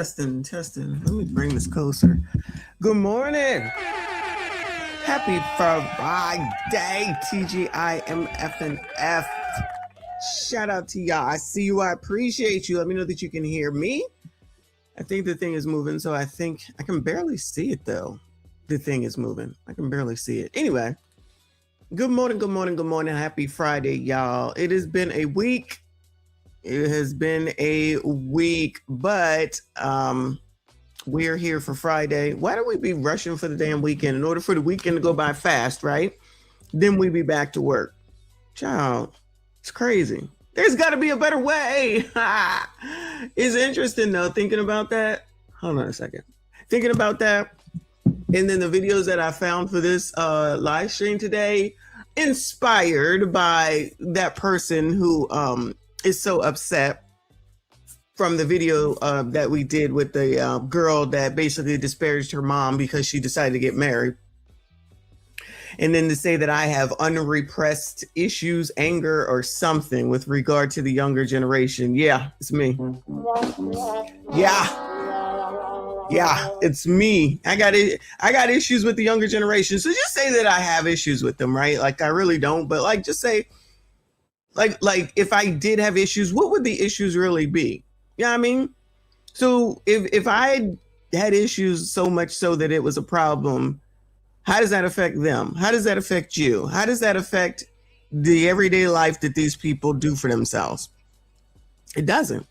Testing. Let me bring this closer. Good morning. Happy Friday, TGIMF. Shout out to y'all. I see you. I appreciate you. Let me know that you can hear me. I think the thing is moving, so I think I can barely see it though. The thing is moving. I can barely see it. Anyway, good morning. Happy Friday, y'all. It has been a week. But we're here for Friday. Why don't we be rushing for the damn weekend? In order for the weekend to go by fast, right? Then we be back to work. Child, it's crazy. There's got to be a better way. It's interesting, though, thinking about that. Hold on a second. Thinking about that. And then the videos that I found for this live stream today, inspired by that person who is so upset from the video that we did with the girl that basically disparaged her mom because she decided to get married. And then to say that I have unrepressed issues, anger, or something with regard to the younger generation. Yeah, it's me. Yeah, it's me. I got issues with the younger generation. So just say that I have issues with them, right? Like I really don't, but like just say, like if I did have issues, what would the issues really be? You know what I mean? So if I had issues so much so that it was a problem, how does that affect them? How does that affect you? How does that affect the everyday life that these people do for themselves? It doesn't.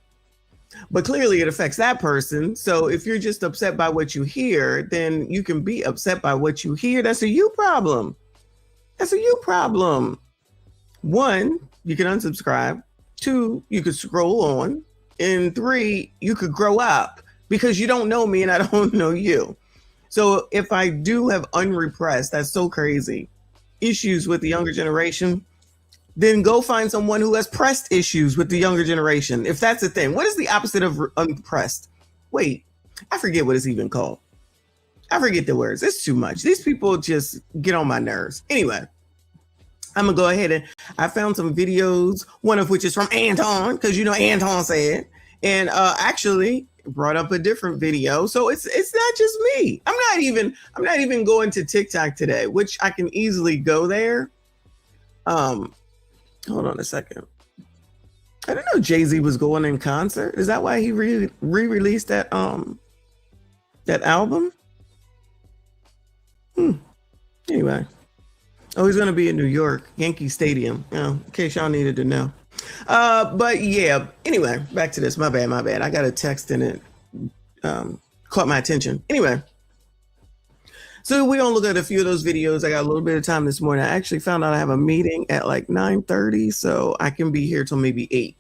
But clearly it affects that person. So if you're just upset by what you hear, then you can be upset by what you hear. That's a you problem. That's a you problem. 1, you can unsubscribe. 2, you could scroll on. And 3, you could grow up because you don't know me and I don't know you. So if I do have unrepressed, that's so crazy, issues with the younger generation, then go find someone who has pressed issues with the younger generation. If that's the thing, what is the opposite of unpressed? Wait, I forget what it's even called. I forget the words. It's too much. These people just get on my nerves. Anyway, I'm going to go ahead and I found some videos, one of which is from Anton, because you know Anton said, and actually brought up a different video. So it's not just me. I'm not even going to TikTok today, which I can easily go there. Hold on a second. I didn't know Jay-Z was going in concert. Is that why he re-released that album? Anyway. Oh, he's going to be in New York, Yankee Stadium, in case y'all needed to know. But yeah, anyway, back to this. My bad. I got a text and it caught my attention. Anyway, so we're going to look at a few of those videos. I got a little bit of time this morning. I actually found out I have a meeting at like 9:30, so I can be here till maybe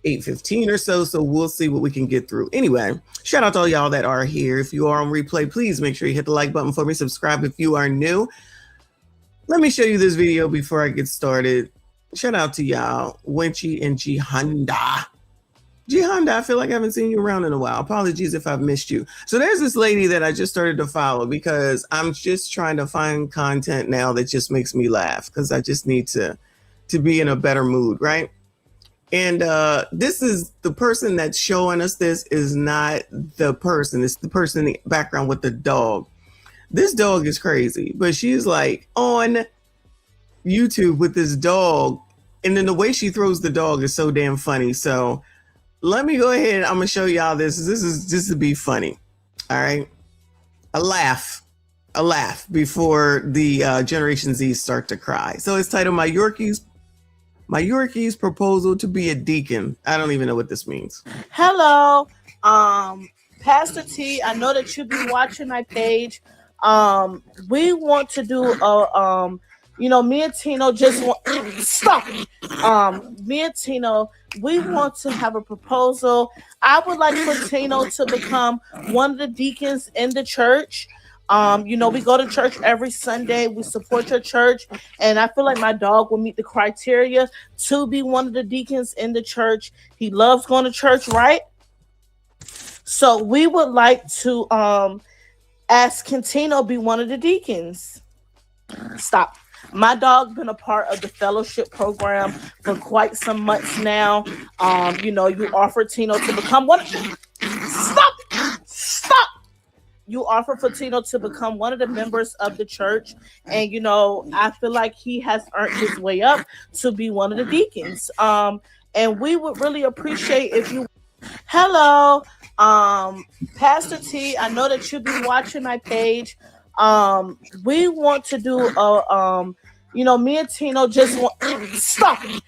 8:15 or so. So we'll see what we can get through. Anyway, shout out to all y'all that are here. If you are on replay, please make sure you hit the like button for me. Subscribe if you are new. Let me show you this video before I get started. Shout out to y'all, Winchy and G Honda. G Honda, I feel like I haven't seen you around in a while. Apologies if I've missed you. So there's this lady that I just started to follow because I'm just trying to find content now that just makes me laugh because I just need to be in a better mood, right? And this is the person that's showing us this is not the person. It's the person in the background with the dog. This dog is crazy, but she's like on YouTube with this dog. And then the way she throws the dog is so damn funny. So let me go ahead. I'm going to show y'all this. This is just to be funny. All right. A laugh before the Generation Z start to cry. So it's titled My Yorkie's Proposal to be a Deacon. I don't even know what this means. Hello. Pastor T, I know that you'll be watching my page. We want to do me and Tino just want stop. Me and Tino, we want to have a proposal. I would like for Tino to become one of the deacons in the church. We go to church every Sunday. We support your church, and I feel like my dog will meet the criteria to be one of the deacons in the church. He loves going to church, right? So we would like to ask Tino be one of the deacons. Stop. My dog been a part of the fellowship program for quite some months now. You offer Tino to become one. Stop. you offer for Tino to become one of the members of the church, and I feel like he has earned his way up to be one of the deacons. And we would really appreciate if you. Hello, Pastor T. I know that you'll be watching my page. We want to do me and Tino just want stop it.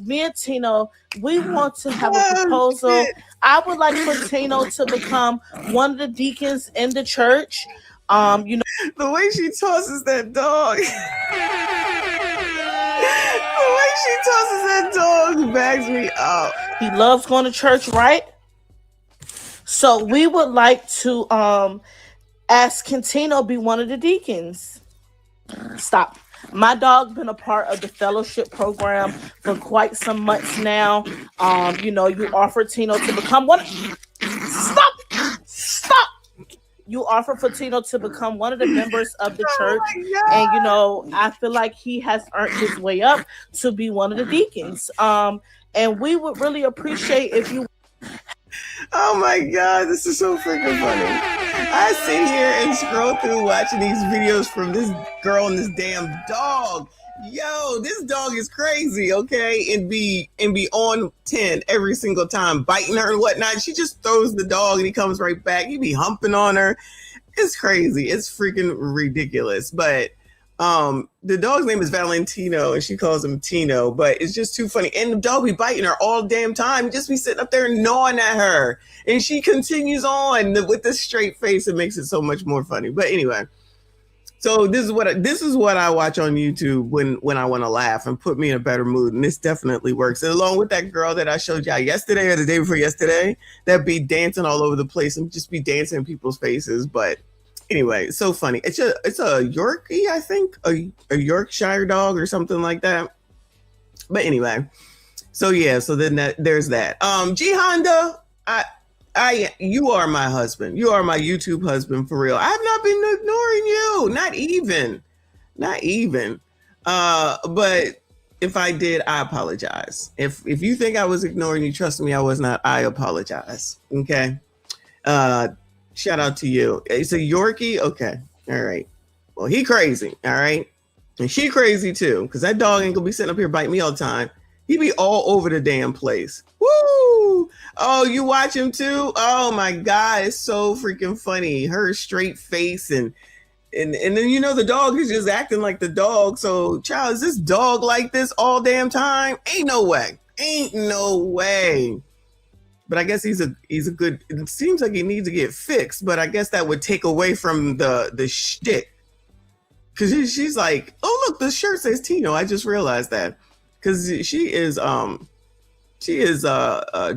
Me and Tino, we want to have a proposal. I would like for Tino to become one of the deacons in the church. The way she tosses that dog. The way she tosses that dog bags me up. He loves going to church, right? So we would like to ask Tino be one of the deacons. Stop. My dog been a part of the fellowship program for quite some months now. You offer Tino to become one. Stop. You offer for Tino to become one of the members of the church, and I feel like he has earned his way up to be one of the deacons. And we would really appreciate if you. Oh my God, this is so freaking funny. I sit here and scroll through watching these videos from this girl and this damn dog. Yo, this dog is crazy, okay? And be on 10 every single time, biting her and whatnot. She just throws the dog and he comes right back. He be humping on her. It's crazy. It's freaking ridiculous. But the dog's name is Valentino and she calls him Tino, but it's just too funny. And the dog be biting her all damn time, just be sitting up there gnawing at her. And she continues on with this straight face. It makes it so much more funny. But anyway, so this is what I watch on YouTube when I want to laugh and put me in a better mood. And this definitely works. And along with that girl that I showed y'all yesterday or the day before yesterday, that be dancing all over the place and just be dancing in people's faces. But anyway, so funny. It's a Yorkie, I think, a Yorkshire dog or something like that. But anyway, so yeah, so then there's that. G Honda, you are my husband. You are my YouTube husband for real. I have not been ignoring you, not even. But if I did, I apologize. If you think I was ignoring you, trust me, I was not. I apologize. Okay. Shout out to you. It's a Yorkie. Okay. All right. Well, he crazy. All right. And she crazy too. Cause that dog ain't gonna be sitting up here biting me all the time. He be all over the damn place. Woo! Oh, you watch him too? Oh my God. It's so freaking funny. Her straight face and then the dog is just acting like the dog. So child, is this dog like this all damn time? Ain't no way. But I guess he's a good. It seems like he needs to get fixed, but I guess that would take away from the shtick. Cause she's like, oh look, the shirt says Tino. I just realized that, cause she is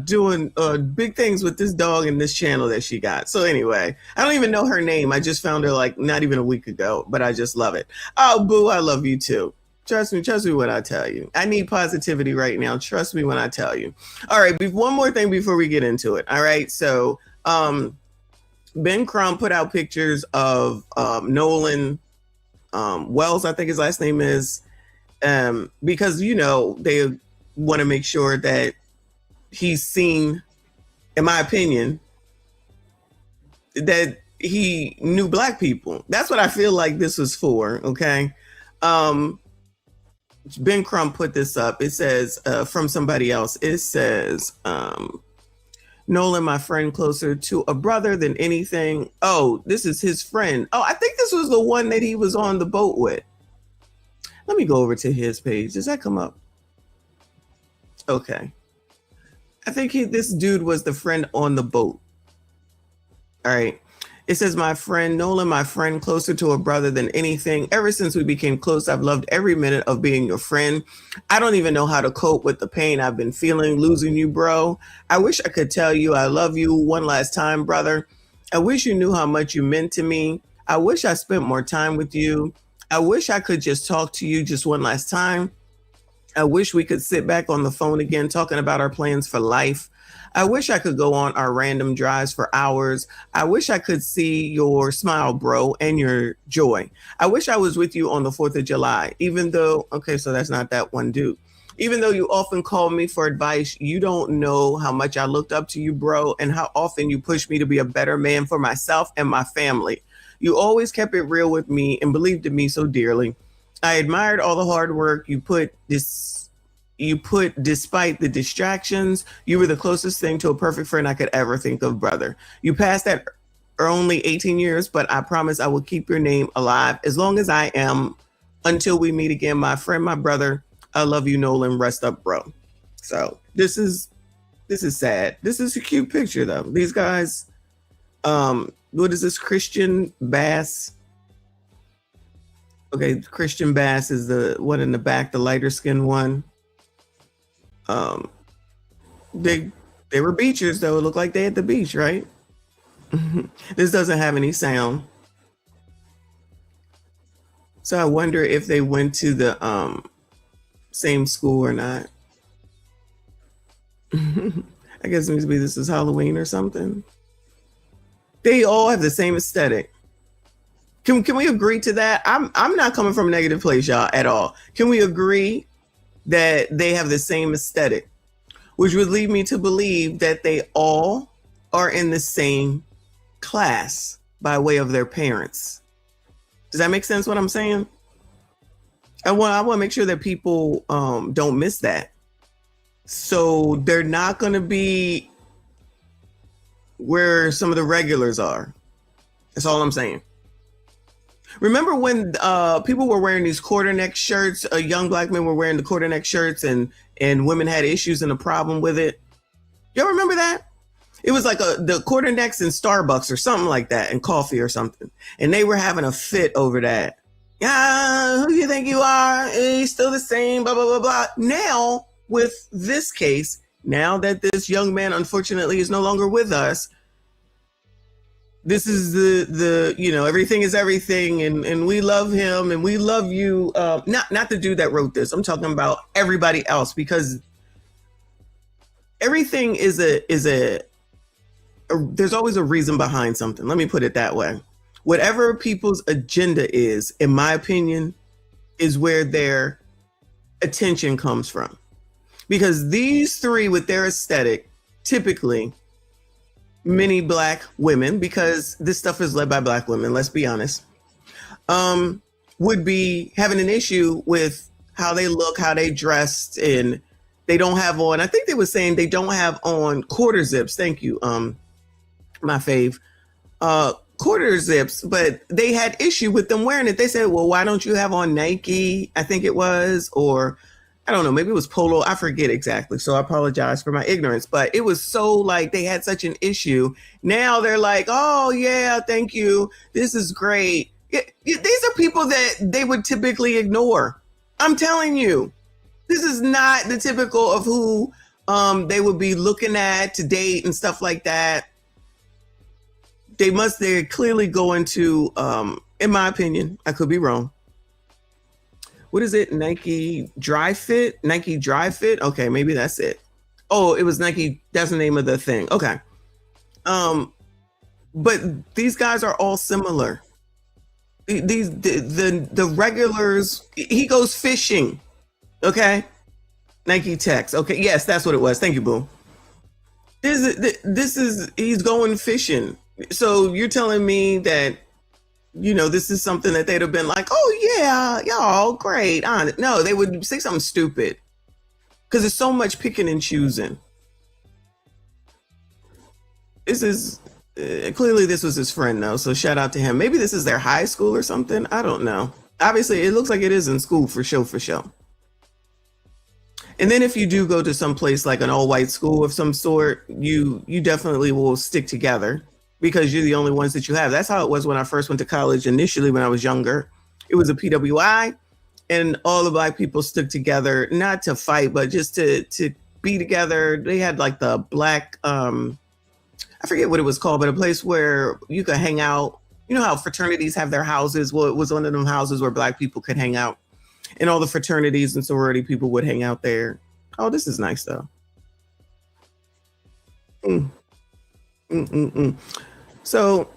doing big things with this dog and this channel that she got. So anyway, I don't even know her name. I just found her like not even a week ago, but I just love it. Oh boo, I love you too. Trust me when I tell you. I need positivity right now. Trust me when I tell you. All right, one more thing before we get into it. All right, so Ben Crumb put out pictures of Nolan Wells, I think his last name is, because, they want to make sure that he's seen, in my opinion, that he knew Black people. That's what I feel like this was for, okay? Ben Crumb put this up. It says, from somebody else, it says, Nolan, my friend, closer to a brother than anything. Oh, this is his friend. Oh, I think this was the one that he was on the boat with. Let me go over to his page. Does that come up? Okay. I think this dude was the friend on the boat. All right. It says, my friend, Nolan, my friend, closer to a brother than anything. Ever since we became close, I've loved every minute of being your friend. I don't even know how to cope with the pain I've been feeling losing you, bro. I wish I could tell you I love you one last time, brother. I wish you knew how much you meant to me. I wish I spent more time with you. I wish I could just talk to you just one last time. I wish we could sit back on the phone again, talking about our plans for life. I wish I could go on our random drives for hours. I wish I could see your smile, bro, and your joy. I wish I was with you on the 4th of July, even though, okay, so that's not that one dude. Even though you often call me for advice, you don't know how much I looked up to you, bro, and how often you pushed me to be a better man for myself and my family. You always kept it real with me and believed in me so dearly. I admired all the hard work you put despite the distractions. You were the closest thing to a perfect friend I could ever think of, brother. You passed that only 18 years, but I promise I will keep your name alive as long as I am until we meet again, my friend, my brother. I love you, Nolan. Rest up, bro. So this is sad. This is a cute picture though. These guys, what is this? Christian Bass. Okay, Christian Bass is the one in the back, the lighter skinned one. They were beachers though. It looked like they at the beach, right? This doesn't have any sound. So I wonder if they went to the same school or not. I guess maybe this is Halloween or something. They all have the same aesthetic. Can we agree to that? I'm not coming from a negative place, y'all, at all. Can we agree that they have the same aesthetic? Which would lead me to believe that they all are in the same class by way of their parents. Does that make sense what I'm saying? I want to make sure that people don't miss that. So they're not going to be where some of the regulars are. That's all I'm saying. Remember when people were wearing these quarter neck shirts? Young black men were wearing the quarter neck shirts, and women had issues and a problem with it. Y'all remember that? It was like the quarter necks in Starbucks or something like that, and coffee or something. And they were having a fit over that. Yeah, who do you think you are? He's still the same, blah, blah, blah, blah. Now, with this case, now that this young man, unfortunately, is no longer with us, this is the everything is everything, and we love him, and we love you. Not the dude that wrote this. I'm talking about everybody else, because everything is there's always a reason behind something. Let me put it that way. Whatever people's agenda is, in my opinion, is where their attention comes from. Because these three with their aesthetic, typically many black women, because this stuff is led by black women, let's be honest, would be having an issue with how they look, how they dressed, and they don't have on, I think they were saying they don't have on quarter zips. Thank you. My fave. Quarter zips, but they had issue with them wearing it. They said, well, why don't you have on Nike? I think it was, or I don't know, maybe it was Polo. I forget exactly. So I apologize for my ignorance, but it was so like they had such an issue. Now they're like, oh yeah, thank you. This is great. These are people that they would typically ignore. I'm telling you, this is not the typical of who they would be looking at to date and stuff like that. They're clearly going to, in my opinion, I could be wrong. What is it? Nike Dry Fit? Nike Dry Fit? Okay, maybe that's it. Oh, it was Nike. That's the name of the thing. Okay. But these guys are all similar. The regulars, he goes fishing. Okay. Nike Techs. Okay. Yes, that's what it was. Thank you, Boo. He's going fishing. So you're telling me that, this is something that they'd have been like, oh yeah, y'all great. No, they would say something stupid because there's so much picking and choosing. This is clearly this was his friend though. So shout out to him. Maybe this is their high school or something. I don't know. Obviously it looks like it is in school for show. And then if you do go to some place like an all white school of some sort, you definitely will stick together, because you're the only ones that you have. That's how it was when I first went to college initially when I was younger. It was a PWI, and all the black people stuck together, not to fight, but just to be together. They had like the black, I forget what it was called, but a place where you could hang out. You know how fraternities have their houses? Well, it was one of them houses where black people could hang out, and all the fraternities and sorority people would hang out there. Oh, this is nice though. So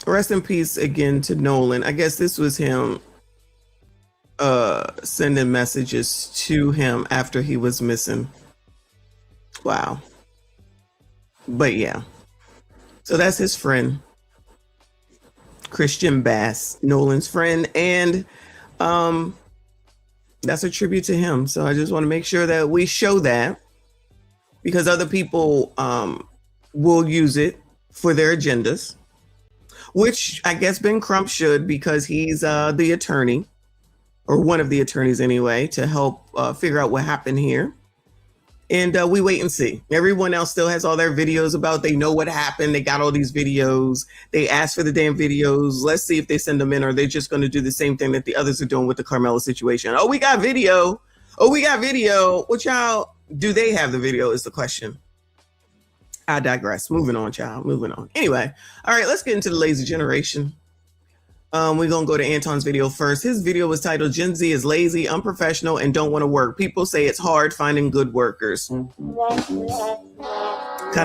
rest in peace again to Nolan. I guess this was him sending messages to him after he was missing. Wow. But yeah. So that's his friend, Christian Bass, Nolan's friend, and that's a tribute to him. So I just want to make sure that we show that, because other people will use it for their agendas, which I guess Ben Crump should, because he's the attorney, or one of the attorneys anyway, to help figure out what happened here. And we wait and see. Everyone else still has all their videos about, they know what happened. They got all these videos. They asked for the damn videos. Let's see if they send them in, or they're just going to do the same thing that the others are doing with the Carmela situation. Oh, we got video. Oh, we got video. What y'all, do they have the video is the question. I digress. Moving on, child. Moving on. Anyway, all right, let's get into the lazy generation. We're going to go to Anton's video first. His video was titled, Gen Z is lazy, unprofessional, and don't want to work. People say it's hard finding good workers. Kind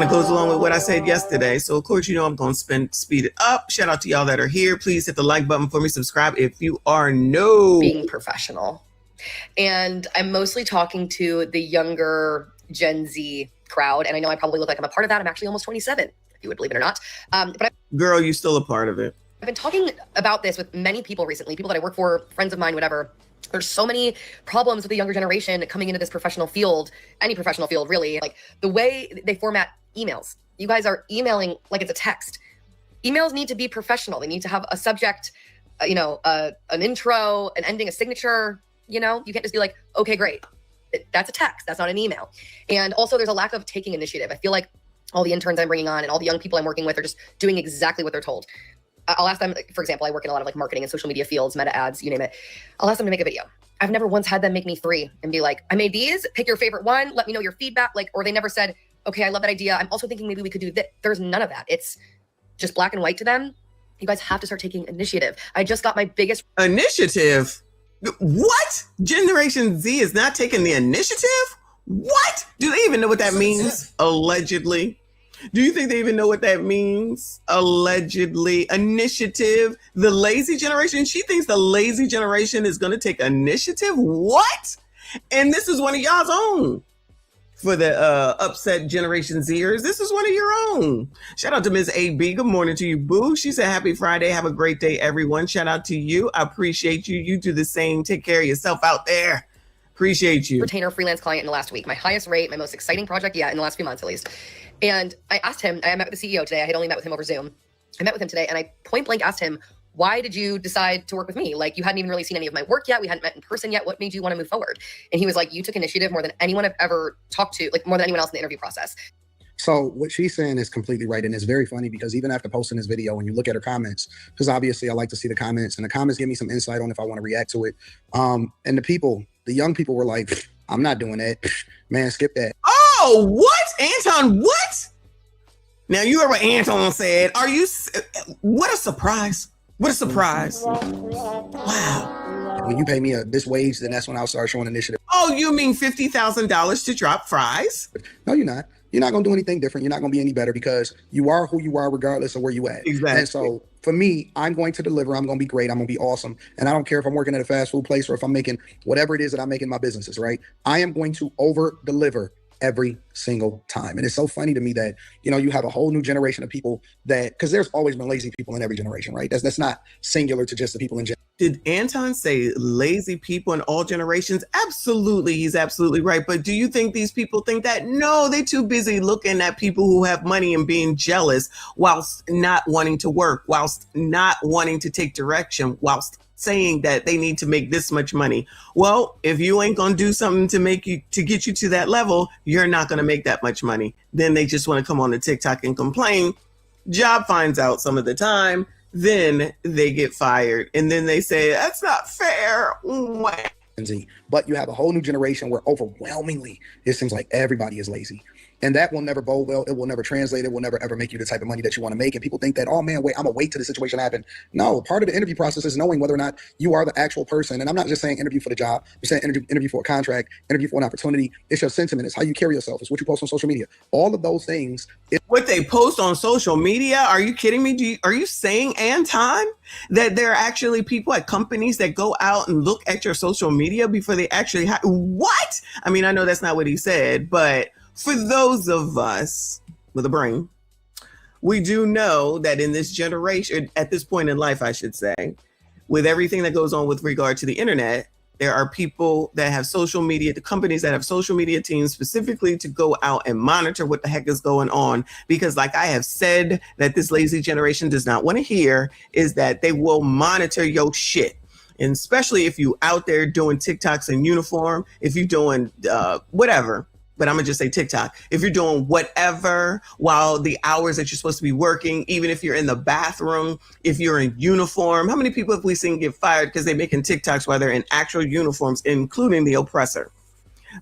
of goes along with what I said yesterday. So, of course, you know I'm going to speed it up. Shout out to y'all that are here. Please hit the like button for me. Subscribe if you are new. Being professional. And I'm mostly talking to the younger Gen Z crowd. And I know I probably look like I'm a part of that. I'm actually almost 27, if you would believe it or not. But girl, you still a part of it. I've been talking about this with many people recently, people that I work for, friends of mine, whatever. There's so many problems with the younger generation coming into this professional field, any professional field, really. Like the way they format emails. You guys are emailing like it's a text. Emails need to be professional. They need to have a subject, an intro, an ending, a signature. You can't just be like, okay, great. That's a text. That's not an email. And also there's a lack of taking initiative. I feel like all the interns I'm bringing on and all the young people I'm working with are just doing exactly what they're told. I'll ask them, for example, I work in a lot of like marketing and social media fields, meta ads, you name it. I'll ask them to make a video. I've never once had them make me 3 and be like, I made these, pick your favorite one, let me know your feedback. Or they never said, okay, I love that idea. I'm also thinking maybe we could do this. There's none of that. It's just black and white to them. You guys have to start taking initiative. I just got my biggest initiative. What? Generation Z is not taking the initiative? What? Do they even know what that means? Allegedly. Do you think they even know what that means? Allegedly. Initiative. The lazy generation. She thinks the lazy generation is going to take initiative. What? And this is one of y'all's own. For the upset Generation Zers, this is one of your own. Shout out to Ms. AB. Good morning to you, boo. She said, happy Friday. Have a great day, everyone. Shout out to you. I appreciate you. You do the same. Take care of yourself out there. Appreciate you. Retainer freelance client in the last week. My highest rate, my most exciting project yet in the last few months, at least. And I asked him, I met with the CEO today. I had only met with him over Zoom. I met with him today and I point blank asked him, why did you decide to work with me? Like, you hadn't even really seen any of my work yet. We hadn't met in person yet. What made you want to move forward? And he was like, you took initiative more than anyone I've ever talked to, like more than anyone else in the interview process. So what she's saying is completely right. And it's very funny because even after posting this video, when you look at her comments, because obviously I like to see the comments, and the comments give me some insight on if I want to react to it. And the young people were like, I'm not doing that. Man, skip that. Oh, what? Anton, what? Now, you heard what Anton said. What a surprise. What a surprise. Wow. When you pay me this wage, then that's when I'll start showing initiative. Oh, you mean $50,000 to drop fries? No, you're not. You're not going to do anything different. You're not going to be any better because you are who you are regardless of where you at. Exactly. And so for me, I'm going to deliver. I'm going to be great. I'm going to be awesome. And I don't care if I'm working at a fast food place or if I'm making whatever it is that I'm making my businesses, right? I am going to over deliver every single time. And it's so funny to me that, you have a whole new generation of people that, because there's always been lazy people in every generation, right? That's not singular to just the people in general. Did Anton say lazy people in all generations? Absolutely. He's absolutely right. But do you think these people think that? No, they're too busy looking at people who have money and being jealous whilst not wanting to work, whilst not wanting to take direction, whilst saying that they need to make this much money. Well, if you ain't going to do something to get you to that level, you're not going to make that much money. Then they just want to come on to TikTok and complain. Job finds out some of the time. Then they get fired. And then they say, that's not fair. But you have a whole new generation where overwhelmingly, it seems like everybody is lazy. And that will never bode well. It will never translate. It will never ever make you the type of money that you want to make. And people think that, oh man, wait, I'm gonna wait till the situation happen. No, part of the interview process is knowing whether or not you are the actual person. And I'm not just saying interview for the job. I'm saying interview for a contract, interview for an opportunity. It's your sentiment. It's how you carry yourself. It's what you post on social media. All of those things. What they post on social media? Are you kidding me? Are you saying, Anton, that there are actually people at companies that go out and look at your social media before they actually what? I mean, I know that's not what he said, but for those of us with a brain, we do know that in this generation, at this point in life, I should say, with everything that goes on with regard to the internet, there are people that have social media, the companies that have social media teams specifically to go out and monitor what the heck is going on. Because like I have said, that this lazy generation does not want to hear is that they will monitor your shit. And especially if you out there doing TikToks in uniform, if you're doing whatever, but I'm gonna just say TikTok. If you're doing whatever while the hours that you're supposed to be working, even if you're in the bathroom, if you're in uniform, how many people have we seen get fired because they're making TikToks while they're in actual uniforms, including the oppressor?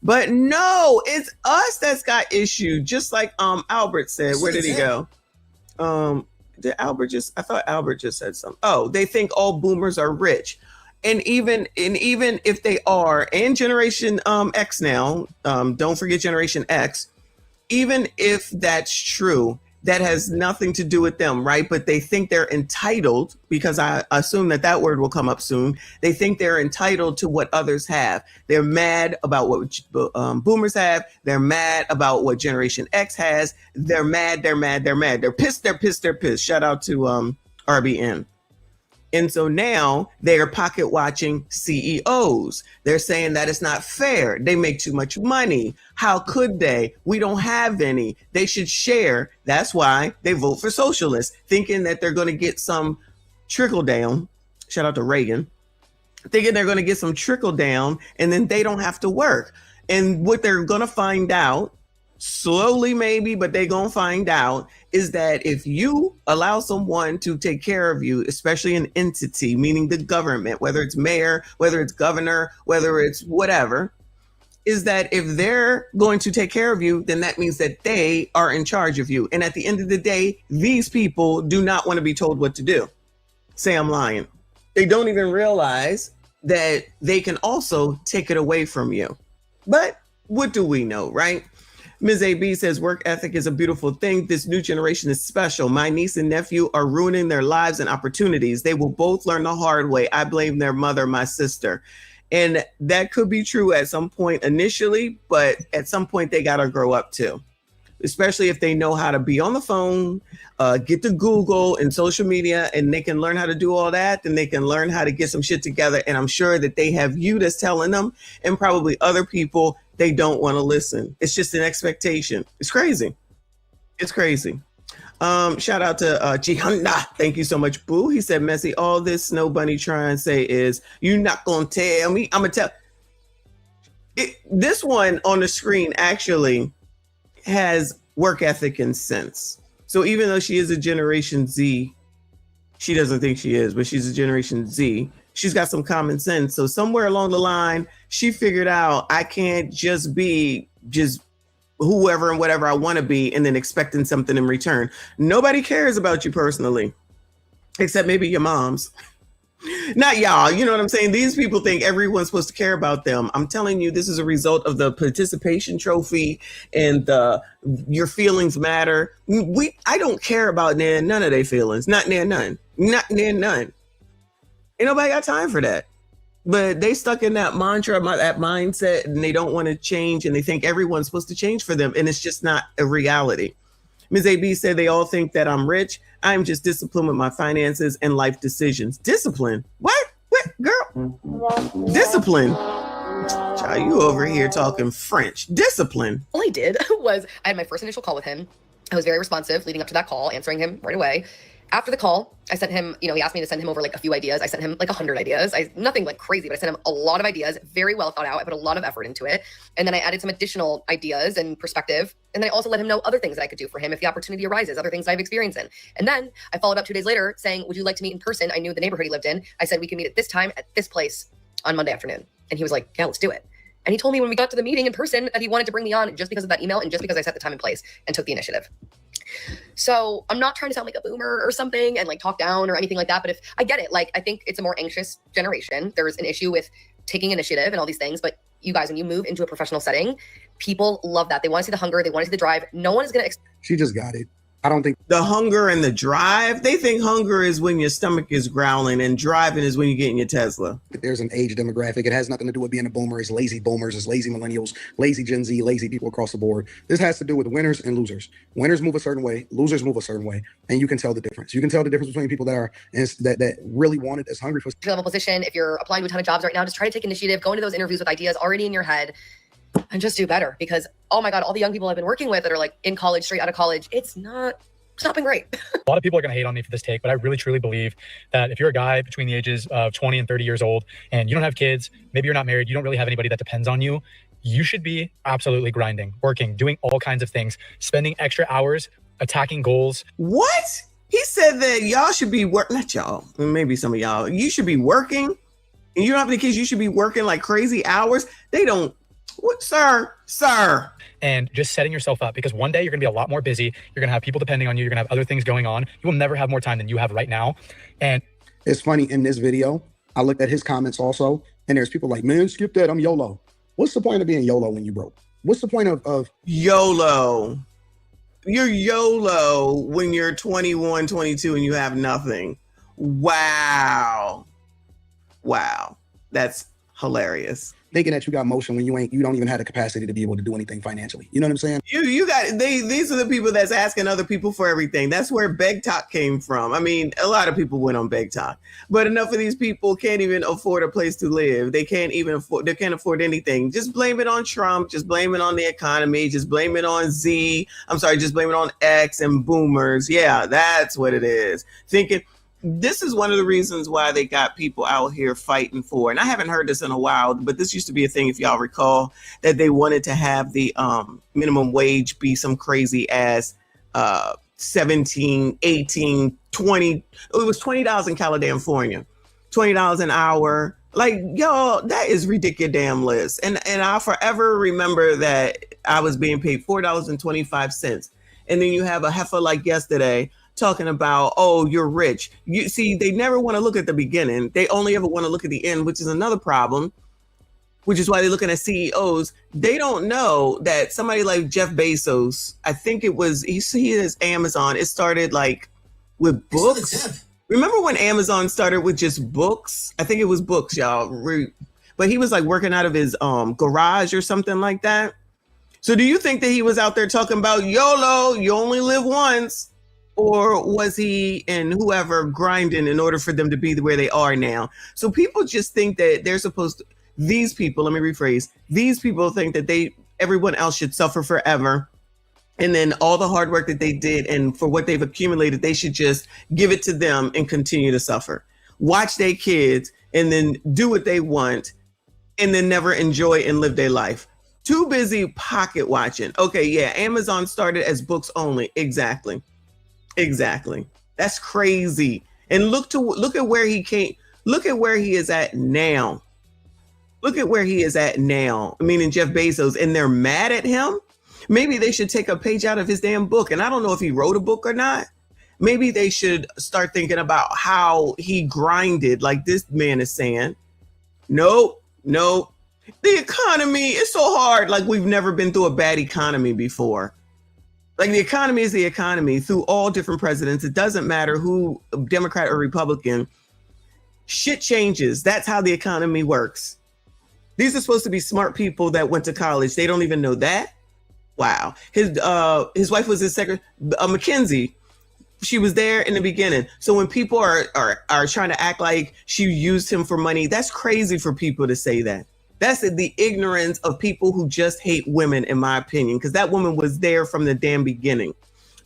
But no, it's us that's got issue. Just like Albert said. Where did he go? Did Albert just? I thought Albert just said something. Oh, they think all boomers are rich. And even if they are, and Generation X now, don't forget Generation X, even if that's true, that has nothing to do with them, right? But they think they're entitled, because I assume that word will come up soon. They think they're entitled to what others have. They're mad about what boomers have. They're mad about what Generation X has. They're mad. They're pissed. Shout out to RBN. And so now they are pocket watching CEOs. They're saying that it's not fair. They make too much money. How could they? We don't have any. They should share. That's why they vote for socialists, thinking that they're going to get some trickle down. Shout out to Reagan. Thinking they're going to get some trickle down and then they don't have to work. And what they're going to find out, slowly maybe, but they're going to find out, is that if you allow someone to take care of you, especially an entity, meaning the government, whether it's mayor, whether it's governor, whether it's whatever, is that if they're going to take care of you, then that means that they are in charge of you. And at the end of the day, these people do not want to be told what to do. Say I'm lying. They don't even realize that they can also take it away from you. But what do we know, right? Ms. AB says, work ethic is a beautiful thing. This new generation is special. My niece and nephew are ruining their lives and opportunities. They will both learn the hard way. I blame their mother, my sister. And that could be true at some point initially, but at some point they got to grow up too. Especially if they know how to be on the phone, get to Google and social media, and they can learn how to do all that, then they can learn how to get some shit together. And I'm sure that they have you that's telling them, and probably other people, they don't want to listen. It's just an expectation. It's crazy. It's crazy. Shout out to Jihanda. Thank you so much, Boo. He said, Messi, all this Snow Bunny trying to say is, you're not going to tell me. I'm going to tell. This one on the screen actually has work ethic and sense. So even though she is a Generation Z, she doesn't think she is, but she's a Generation Z. She's got some common sense. So somewhere along the line, she figured out I can't just be just whoever and whatever I want to be and then expecting something in return. Nobody cares about you personally, except maybe your moms. Not y'all, you know what I'm saying? These people think everyone's supposed to care about them. I'm telling you, this is a result of the participation trophy and your feelings matter. I don't care about none of their feelings. Not near none. Not near none. Ain't nobody got time for that. But they stuck in that mantra, that mindset, and they don't want to change, and they think everyone's supposed to change for them, and it's just not a reality. Ms. AB said they all think that I'm rich. I'm just disciplined with my finances and life decisions. Discipline? What? What, girl? Discipline? Child, you over here talking French. Discipline? All I did was I had my first initial call with him. I was very responsive leading up to that call, answering him right away. After the call, I sent him, he asked me to send him over like a few ideas. I sent him like 100 ideas. Nothing like crazy, but I sent him a lot of ideas, very well thought out. I put a lot of effort into it. And then I added some additional ideas and perspective. And then I also let him know other things that I could do for him if the opportunity arises, other things I've experienced in. And then I followed up 2 days later saying, would you like to meet in person? I knew the neighborhood he lived in. I said, we can meet at this time at this place on Monday afternoon. And he was like, yeah, let's do it. And he told me when we got to the meeting in person that he wanted to bring me on just because of that email and just because I set the time and place and took the initiative. So I'm not trying to sound like a boomer or something and like talk down or anything like that. But if I get it, like, I think it's a more anxious generation. There's an issue with taking initiative and all these things. But you guys, when you move into a professional setting, people love that. They want to see the hunger. They want to see the drive. No one is going to. She just got it. I don't think The hunger and the drive, they think hunger is when your stomach is growling and driving is when you get in your Tesla. there's an age demographic. It has nothing to do with being a boomer. It's lazy boomers, it's lazy millennials, lazy Gen Z, lazy people across the board. This has to do with winners and losers. Winners move a certain way, losers move a certain way, and you can tell the difference. You can tell the difference between people that are that really want it, that's hungry for. Level position. If you're applying to a ton of jobs right now, just try to take initiative, go into those interviews with ideas already in your head, and just do better. Because, oh my God, all the young people I've been working with that are like in college, straight out of college, it's not been great. A lot of people are going to hate on me for this take, but I really truly believe that if you're a guy between the ages of 20 and 30 years old and you don't have kids, maybe you're not married, you don't really have anybody that depends on you, you should be absolutely grinding, working, doing all kinds of things, spending extra hours, attacking goals. What? He said that y'all should be not y'all, maybe some of y'all, you should be working, and you don't have any kids, you should be working like crazy hours. They don't, what, sir? And just setting yourself up, because one day you're going to be a lot more busy. You're going to have people depending on you. You're going to have other things going on. You will never have more time than you have right now. And It's funny, in this video, I looked at his comments also, and there's people like, man, skip that, I'm YOLO. What's the point of being YOLO when you broke? What's the point of YOLO? You're YOLO when you're 21, 22, and you have nothing. Wow. That's hilarious. thinking that you got motion when you don't even have the capacity to be able to do anything financially? You know what I'm saying? These are the people that's asking other people for everything. That's where Beg Talk came from. I mean, a lot of people went on Beg Talk, but enough of these people can't even afford a place to live. They can't afford anything. Just blame it on Trump. Just blame it on the economy. Just blame it on just blame it on X and boomers. Yeah, that's what it is. This is one of the reasons why they got people out here fighting for, and I haven't heard this in a while, but this used to be a thing, if y'all recall, that they wanted to have the minimum wage be some crazy ass 17, 18, 20. It was $20 in California, $20 an hour. Like, y'all, that is ridiculous. And I'll forever remember that I was being paid $4.25. And then you have a heifer like yesterday talking about, oh, you're rich. You see, they never want to look at the beginning. They only ever want to look at the end, which is another problem, which is why they're looking at CEOs. They don't know that somebody like Jeff Bezos, I think it was, he has Amazon. It started like with books. Remember when Amazon started with just books? I think it was books, y'all. But he was like working out of his garage or something like that. So do you think that he was out there talking about YOLO, you only live once? Or was he and whoever grinding in order for them to be where they are now? So people just think that they're supposed to, these people, let me rephrase, these people think that everyone else should suffer forever. And then all the hard work that they did and for what they've accumulated, they should just give it to them and continue to suffer. Watch their kids and then do what they want and then never enjoy and live their life. Too busy pocket watching. Okay, yeah, Amazon started as books only. Exactly. That's crazy. And look at where he came. Look at where he is at now. Meaning Jeff Bezos, and they're mad at him. Maybe they should take a page out of his damn book. And I don't know if he wrote a book or not. Maybe they should start thinking about how he grinded, like this man is saying. Nope. The economy is so hard. Like we've never been through a bad economy before. Like the economy is the economy through all different presidents. It doesn't matter who, Democrat or Republican. Shit changes. That's how the economy works. These are supposed to be smart people that went to college. They don't even know that. Wow. His wife was his secretary, McKinsey. She was there in the beginning. So when people are trying to act like she used him for money, that's crazy for people to say that. That's the ignorance of people who just hate women, in my opinion, because that woman was there from the damn beginning.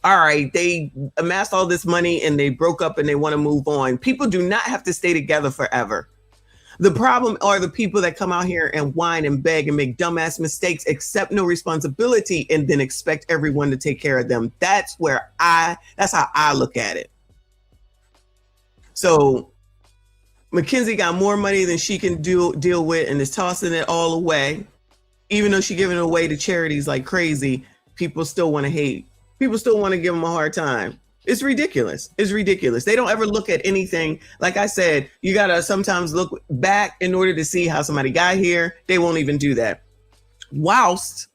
All right, they amassed all this money and they broke up and they want to move on. People do not have to stay together forever. The problem are the people that come out here and whine and beg and make dumbass mistakes, accept no responsibility, and then expect everyone to take care of them. That's how I look at it. So McKinsey got more money than she can deal with and is tossing it all away. Even though she's giving it away to charities like crazy, people still want to hate. People still want to give them a hard time. It's ridiculous. It's ridiculous. They don't ever look at anything. Like I said, you got to sometimes look back in order to see how somebody got here. They won't even do that. Whilst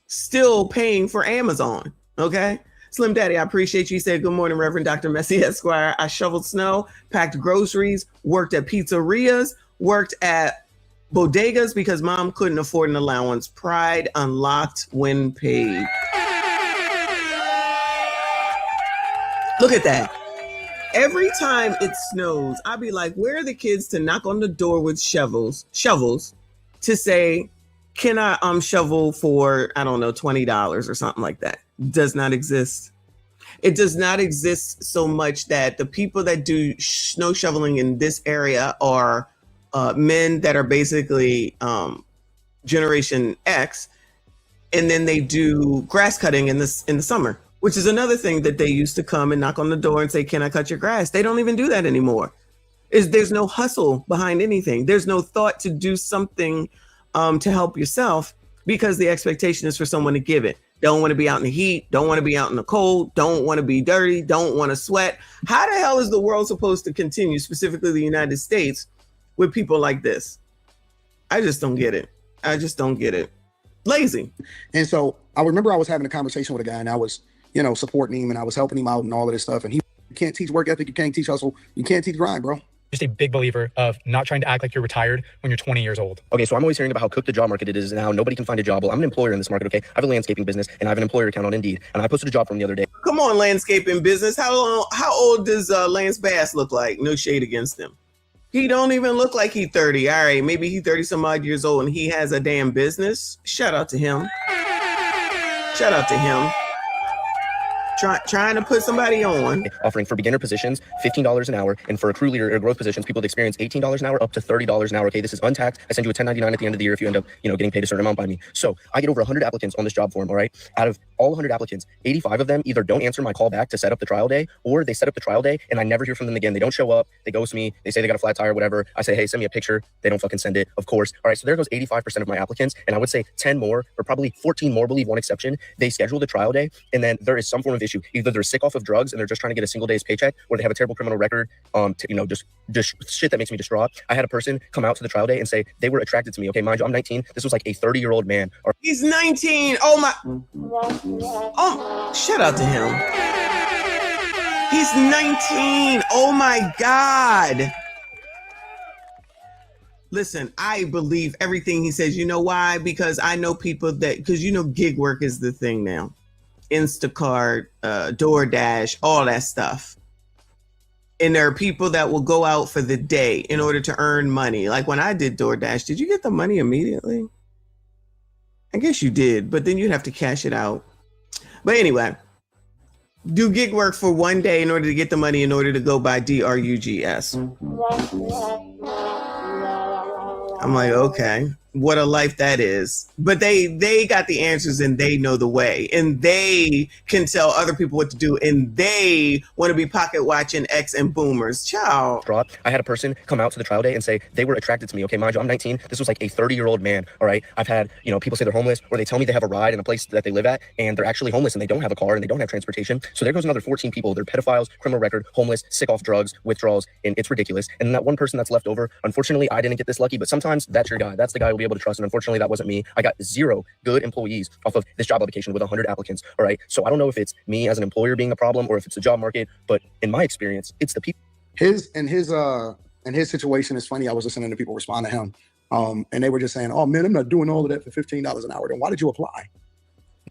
still paying for Amazon. Okay. Slim Daddy, I appreciate you. He said, good morning, Reverend Dr. Messi Esquire. I shoveled snow, packed groceries, worked at pizzerias, worked at bodegas because mom couldn't afford an allowance. Pride unlocked when paid. Look at that. Every time it snows, I'll be like, where are the kids to knock on the door with shovels to say, can I shovel for, I don't know, $20 or something like that? Does not exist. It does not exist so much that the people that do snow shoveling in this area are men that are basically Generation X, and then they do grass cutting in the summer, which is another thing that they used to come and knock on the door and say, can I cut your grass? They don't even do that anymore. There's no hustle behind anything. There's no thought to do something to help yourself because the expectation is for someone to give it. Don't want to be out in the heat, don't want to be out in the cold, don't want to be dirty, don't want to sweat. How the hell is the world supposed to continue, specifically the United States, with people like this? I just don't get it. I just don't get it. Lazy. And so I remember I was having a conversation with a guy and I was, supporting him and I was helping him out and all of this stuff. And you can't teach work ethic, you can't teach hustle, you can't teach grind, bro. Just a big believer of not trying to act like you're retired when you're 20 years old. Okay, so I'm always hearing about how cooked the job market it is and how nobody can find a job. Well, I'm an employer in this market, okay? I have a landscaping business and I have an employer account on Indeed. And I posted a job from the other day. Come on, landscaping business. How old does Lance Bass look like? No shade against him. He don't even look like he's 30. All right, maybe he's 30 some odd years old and he has a damn business. Shout out to him. Shout out to him. Trying to put somebody on. Offering for beginner positions, $15 an hour. And for a crew leader or growth positions, people with experience, $18 an hour up to $30 an hour. Okay, this is untaxed. I send you a 1099 at the end of the year if you end up, getting paid a certain amount by me. So I get over 100 applicants on this job form, all right? Out of all 100 applicants, 85 of them either don't answer my call back to set up the trial day, or they set up the trial day and I never hear from them again. They don't show up. They ghost me. They say they got a flat tire, whatever. I say, hey, send me a picture. They don't fucking send it, of course. All right, so there goes 85% of my applicants. And I would say 10 more, or probably 14 more, believe one exception. They schedule the trial day and then there is some form of issue. Either they're sick off of drugs and they're just trying to get a single day's paycheck, or they have a terrible criminal record, just shit that makes me distraught. I had a person come out to the trial day and say they were attracted to me. Okay, mind you, I'm 19. This was like a 30-year-old man. He's 19. Oh my. Oh, shout out to him. He's 19. Oh my God. Listen, I believe everything he says. You know why? Because I know people because gig work is the thing now. Instacart, DoorDash, all that stuff. And there are people that will go out for the day in order to earn money. Like when I did DoorDash, did you get the money immediately? I guess you did, but then you'd have to cash it out. But anyway, do gig work for one day in order to get the money in order to go buy drugs. I'm like, okay, what a life that is. But they got the answers and they know the way and they can tell other people what to do and they want to be pocket watching X and boomers. Ciao. I had a person come out to the trial day and say they were attracted to me. Okay, mind you, I'm 19. This was like a 30-year-old man. All right. I've had, people say they're homeless or they tell me they have a ride in a place that they live at and they're actually homeless and they don't have a car and they don't have transportation. So there goes another 14 people. They're pedophiles, criminal record, homeless, sick off drugs, withdrawals, and it's ridiculous. And that one person that's left over, unfortunately, I didn't get this lucky, but sometimes that's your guy. That's the guy you'll be able to trust. And unfortunately, that wasn't me. I got 0 good employees off of this job application with 100 applicants. All right. So I don't know if it's me as an employer being the problem or if it's the job market, but in my experience, it's the people. His situation is funny. I was listening to people respond to him. And they were just saying, oh man, I'm not doing all of that for $15 an hour. Then why did you apply?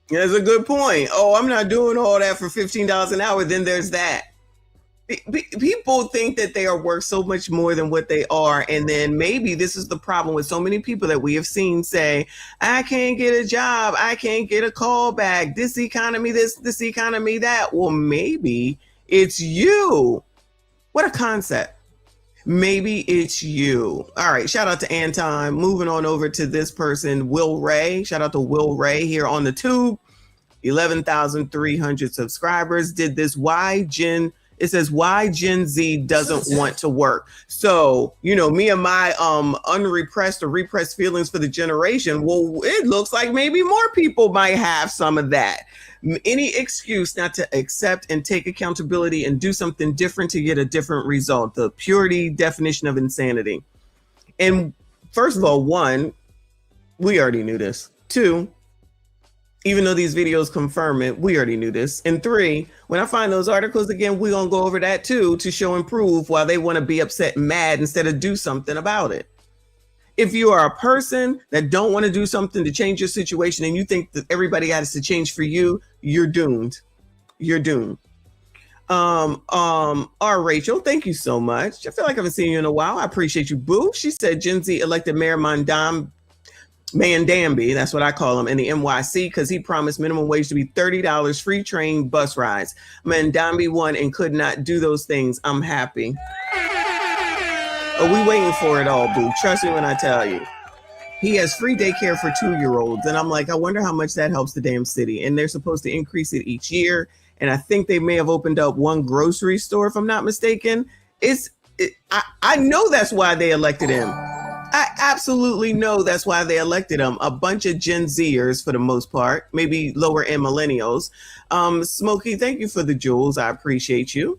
That's a good point. Oh, I'm not doing all that for $15 an hour. Then there's that. People think that they are worth so much more than what they are. And then maybe this is the problem with so many people that we have seen say, I can't get a job. I can't get a call back. This economy, this economy, that. Well, maybe it's you. What a concept. Maybe it's you. All right. Shout out to Anton. Moving on over to this person, Will Ray. Shout out to Will Ray here on the tube. 11,300 subscribers. Did this. Why Jen It says why Gen Z doesn't want to work. So, you know, me and my unrepressed or repressed feelings for the generation, well, it looks like maybe more people might have some of that. Any excuse not to accept and take accountability and do something different to get a different result. The purity definition of insanity. And first of all, one, we already knew this. Two, even though these videos confirm it, we already knew this. And three, when I find those articles again, we're going to go over that too to show and prove why they want to be upset and mad instead of do something about it. If you are a person that don't want to do something to change your situation and you think that everybody has to change for you, you're doomed. You're doomed. Rachel, thank you so much. I feel like I haven't seen you in a while. I appreciate you, boo. She said Gen Z elected Mayor Mandambi, that's what I call him, in the NYC because he promised minimum wage to be $30, free train bus rides. Mandambi won and could not do those things. I'm happy. Oh, we waiting for it all, boo. Trust me when I tell you. He has free daycare for 2-year-olds. And I'm like, I wonder how much that helps the damn city. And they're supposed to increase it each year. And I think they may have opened up one grocery store, if I'm not mistaken. I know that's why they elected him. I absolutely know that's why they elected him. A bunch of Gen Zers for the most part, maybe lower end millennials. Smokey, thank you for the jewels. I appreciate you.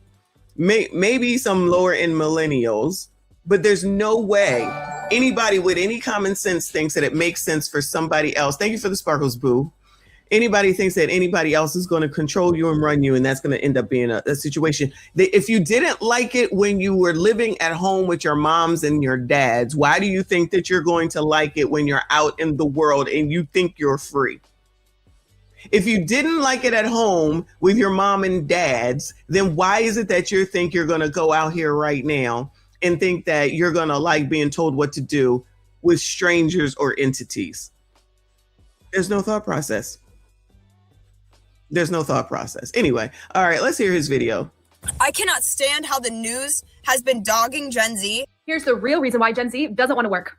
Maybe some lower end millennials. But there's no way anybody with any common sense thinks that it makes sense for somebody else. Thank you for the sparkles, boo. Anybody thinks that anybody else is going to control you and run you, and that's going to end up being a situation. If you didn't like it when you were living at home with your moms and your dads, why do you think that you're going to like it when you're out in the world and you think you're free? If you didn't like it at home with your mom and dads, then why is it that you think you're going to go out here right now and think that you're going to like being told what to do with strangers or entities? There's no thought process. There's no thought process. Anyway, all right, let's hear his video. I cannot stand how the news has been dogging Gen Z. Here's the real reason why Gen Z doesn't want to work.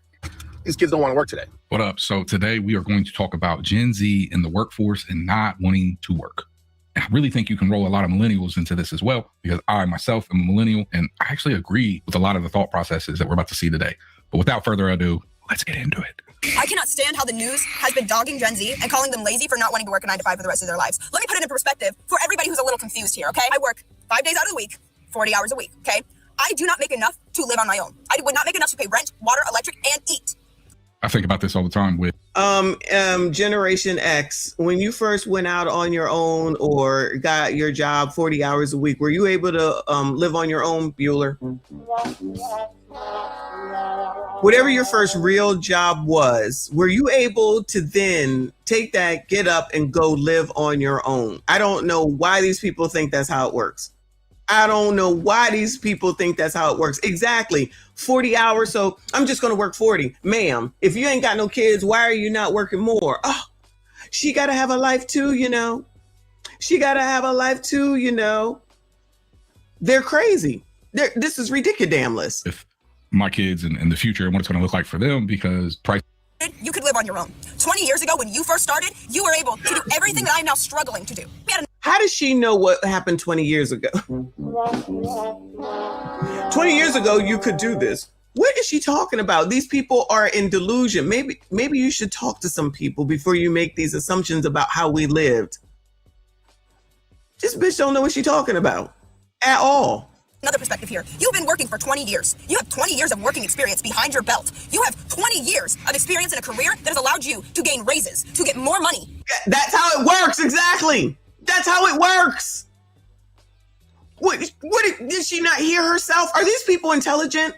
These kids don't want to work today. What up? So today we are going to talk about Gen Z in the workforce and not wanting to work. And I really think you can roll a lot of millennials into this as well, because I myself am a millennial and I actually agree with a lot of the thought processes that we're about to see today. But without further ado, let's get into it. I cannot stand how the news has been dogging Gen Z and calling them lazy for not wanting to work a 9 to 5 for the rest of their lives. Let me put it in perspective for everybody who's a little confused here, okay? I work 5 days out of the week, 40 hours a week, okay? I do not make enough to live on my own. I would not make enough to pay rent, water, electric, and eat. I think about this all the time with Generation X, when you first went out on your own or got your job 40 hours a week, were you able to live on your own, Bueller? Whatever your first real job was, were you able to then take that, get up and go live on your own? I don't know why these people think that's how it works. I don't know why these people think that's how it works. Exactly. 40 hours. So I'm just going to work 40. Ma'am, if you ain't got no kids, why are you not working more? Oh, she got to have a life too, you know. She got to have a life too, you know. They're crazy. This is ridiculous. With my kids and the future and what it's going to look like for them, because price. You could live on your own. 20 years ago when you first started, you were able to do everything that I'm now struggling to do. How does she know what happened 20 years ago? 20 years ago, you could do this. What is she talking about? These people are in delusion. Maybe you should talk to some people before you make these assumptions about how we lived. This bitch don't know what she's talking about at all. Another perspective here. You've been working for 20 years. You have 20 years of working experience behind your belt. You have 20 years of experience in a career that has allowed you to gain raises, to get more money. That's how it works. Exactly. That's how it works. What did she not hear herself? Are these people intelligent?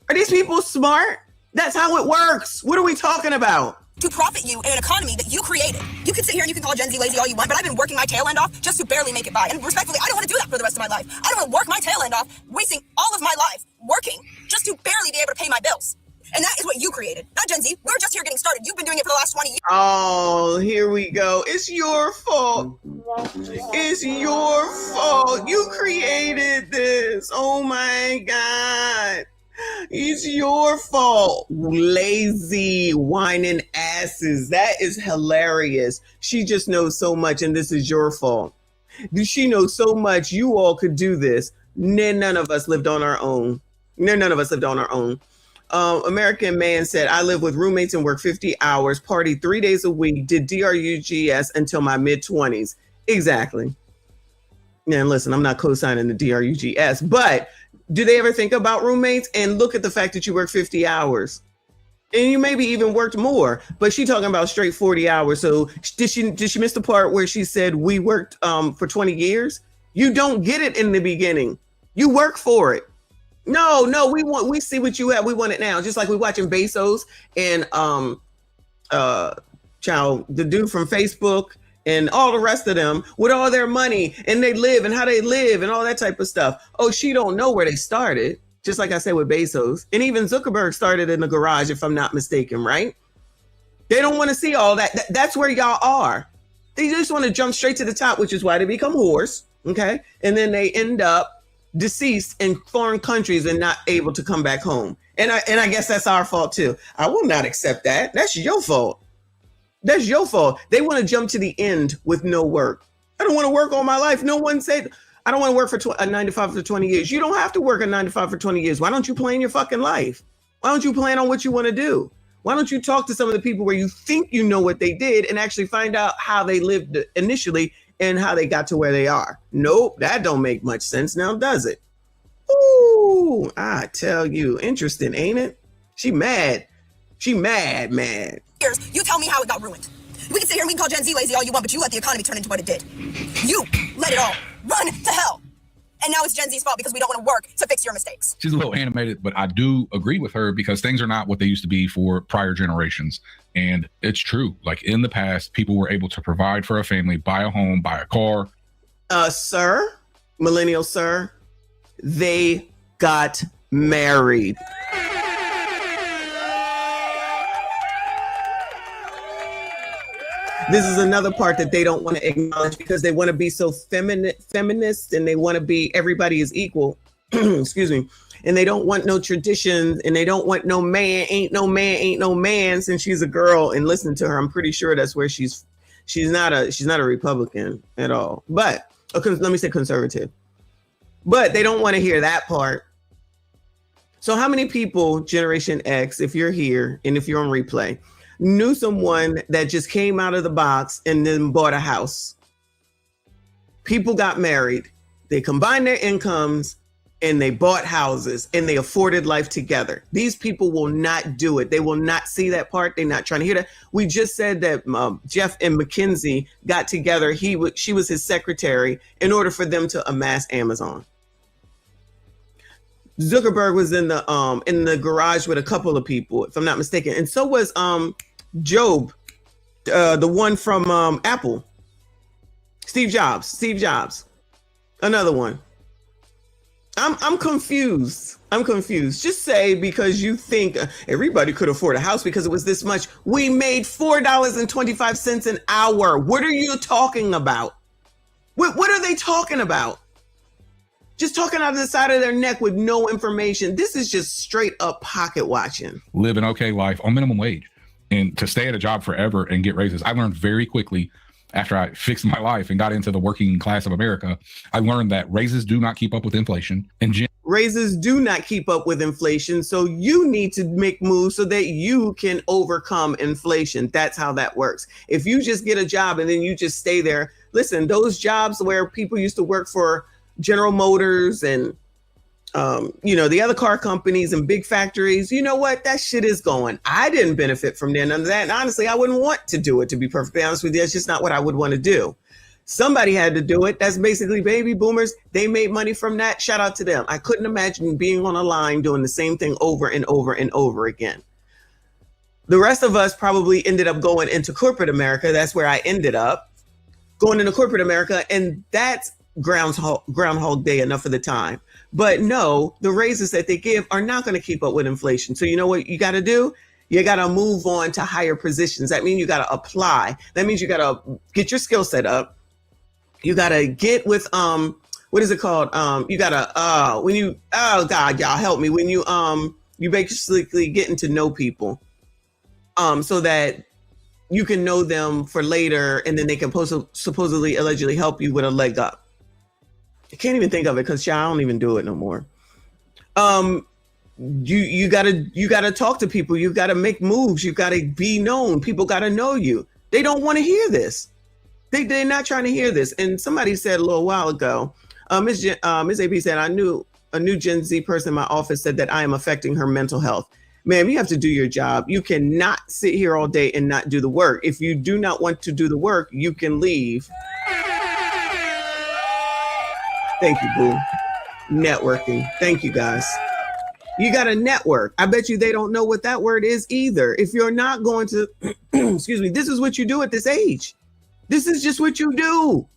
Are these people smart? That's how it works. What are we talking about? To profit you in an economy that you created. You can sit here and you can call Gen Z lazy all you want, but I've been working my tail end off just to barely make it by. And respectfully, I don't want to do that for the rest of my life. I don't want to work my tail end off, wasting all of my life working just to barely be able to pay my bills. And that is what you created, not Gen Z. We're just here getting started. You've been doing it for the last 20 years. Oh, here we go. It's your fault. It's your fault. You created this. Oh my God. It's your fault. Lazy, whining asses. That is hilarious. She just knows so much and this is your fault. She knows so much. You all could do this. None of us lived on our own. None of us lived on our own. American man said, I live with roommates and work 50 hours, party 3 days a week, did DRUGS until my mid-20s. Exactly. And listen, I'm not co-signing the DRUGS, but do they ever think about roommates? And look at the fact that you work 50 hours. And you maybe even worked more, but she talking about straight 40 hours. So did she miss the part where she said we worked for 20 years? You don't get it in the beginning. You work for it. No, we see what you have. We want it now. Just like we're watching Bezos and the dude from Facebook and all the rest of them with all their money and they live and how they live and all that type of stuff. Oh, she don't know where they started. Just like I said with Bezos. And even Zuckerberg started in the garage, if I'm not mistaken, right? They don't want to see all that. That's where y'all are. They just want to jump straight to the top, which is why they become whores, okay? And then they end up deceased in foreign countries and not able to come back home. And I guess that's our fault too. I will not accept that. That's your fault. That's your fault. They want to jump to the end with no work. I don't want to work all my life. No one said... I don't want to work for a 9 to 5 for 20 years. You don't have to work a 9 to 5 for 20 years. Why don't you plan your fucking life? Why don't you plan on what you want to do? Why don't you talk to some of the people where you think you know what they did and actually find out how they lived initially and how they got to where they are? Nope, that don't make much sense now, does it? Ooh, I tell you, interesting, ain't it? She mad. She mad. You tell me how it got ruined. We can sit here and we can call Gen Z lazy all you want, but you let the economy turn into what it did. You let it all run to hell. And now it's Gen Z's fault because we don't want to work to fix your mistakes. She's a little animated, but I do agree with her because things are not what they used to be for prior generations. And it's true. Like in the past, people were able to provide for a family, buy a home, buy a car. Sir, millennial sir, they got married. This is another part that they don't want to acknowledge because they want to be so feminist and they want to be everybody is equal. Excuse me. And they don't want no traditions and they don't want no man, ain't no man since she's a girl. And listen to her. I'm pretty sure that's where she's not a Republican at all. But let me say conservative. But they don't want to hear that part. So how many people, Generation X, if you're here and if you're on replay, knew someone that just came out of the box and then bought a house? People got married. They combined their incomes and they bought houses and they afforded life together. These people will not do it. They will not see that part. They're not trying to hear that. We just said that Jeff and Mackenzie got together. She was his secretary in order for them to amass Amazon. Zuckerberg was in the garage with a couple of people, if I'm not mistaken. And so was Job, the one from Apple. Steve Jobs. Another one. I'm confused. Just say because you think everybody could afford a house because it was this much. We made $4.25 an hour. What are you talking about? What are they talking about? Just talking out of the side of their neck with no information. This is just straight up pocket watching. Live an okay life on minimum wage and to stay at a job forever and get raises. I learned very quickly after I fixed my life and got into the working class of America, I learned that raises do not keep up with inflation. And raises do not keep up with inflation. So you need to make moves so that you can overcome inflation. That's how that works. If you just get a job and then you just stay there, listen, those jobs where people used to work for General Motors and the other car companies and big factories, you know what? That shit is going. I didn't benefit from none of that. And honestly, I wouldn't want to do it, to be perfectly honest with you. That's just not what I would want to do. Somebody had to do it. That's basically baby boomers. They made money from that. Shout out to them. I couldn't imagine being on a line doing the same thing over and over and over again. The rest of us probably ended up going into corporate America. That's where I ended up going into corporate America. And that's Groundhog Day enough of the time. But no, the raises that they give are not going to keep up with inflation. So you know what you got to do? You got to move on to higher positions. That means you got to apply. That means you got to get your skill set up. You got to get with, what is it called? You got to, oh God, y'all help me. When you basically getting to know people, so that you can know them for later, and then they can supposedly allegedly help you with a leg up. I can't even think of it because I don't even do it no more. You gotta talk to people. You gotta make moves. You gotta be known. People gotta know you. They don't want to hear this. They're not trying to hear this. And somebody said a little while ago, Ms. AB said, I knew a new Gen Z person in my office said that I am affecting her mental health. Ma'am, you have to do your job. You cannot sit here all day and not do the work. If you do not want to do the work, you can leave. Thank you, boo. Networking. Thank you, guys. You got to network. I bet you they don't know what that word is either. If you're not going to, excuse me, this is what you do at this age. This is just what you do.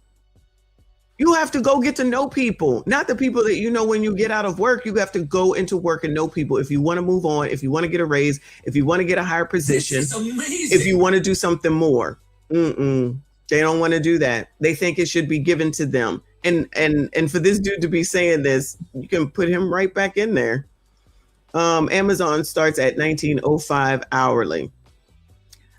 You have to go get to know people, not the people that you know when you get out of work. You have to go into work and know people. If you want to move on, if you want to get a raise, if you want to get a higher position, if you want to do something more. They don't want to do that. They think it should be given to them. And for this dude to be saying this, you can put him right back in there. Amazon starts at $19.05 hourly.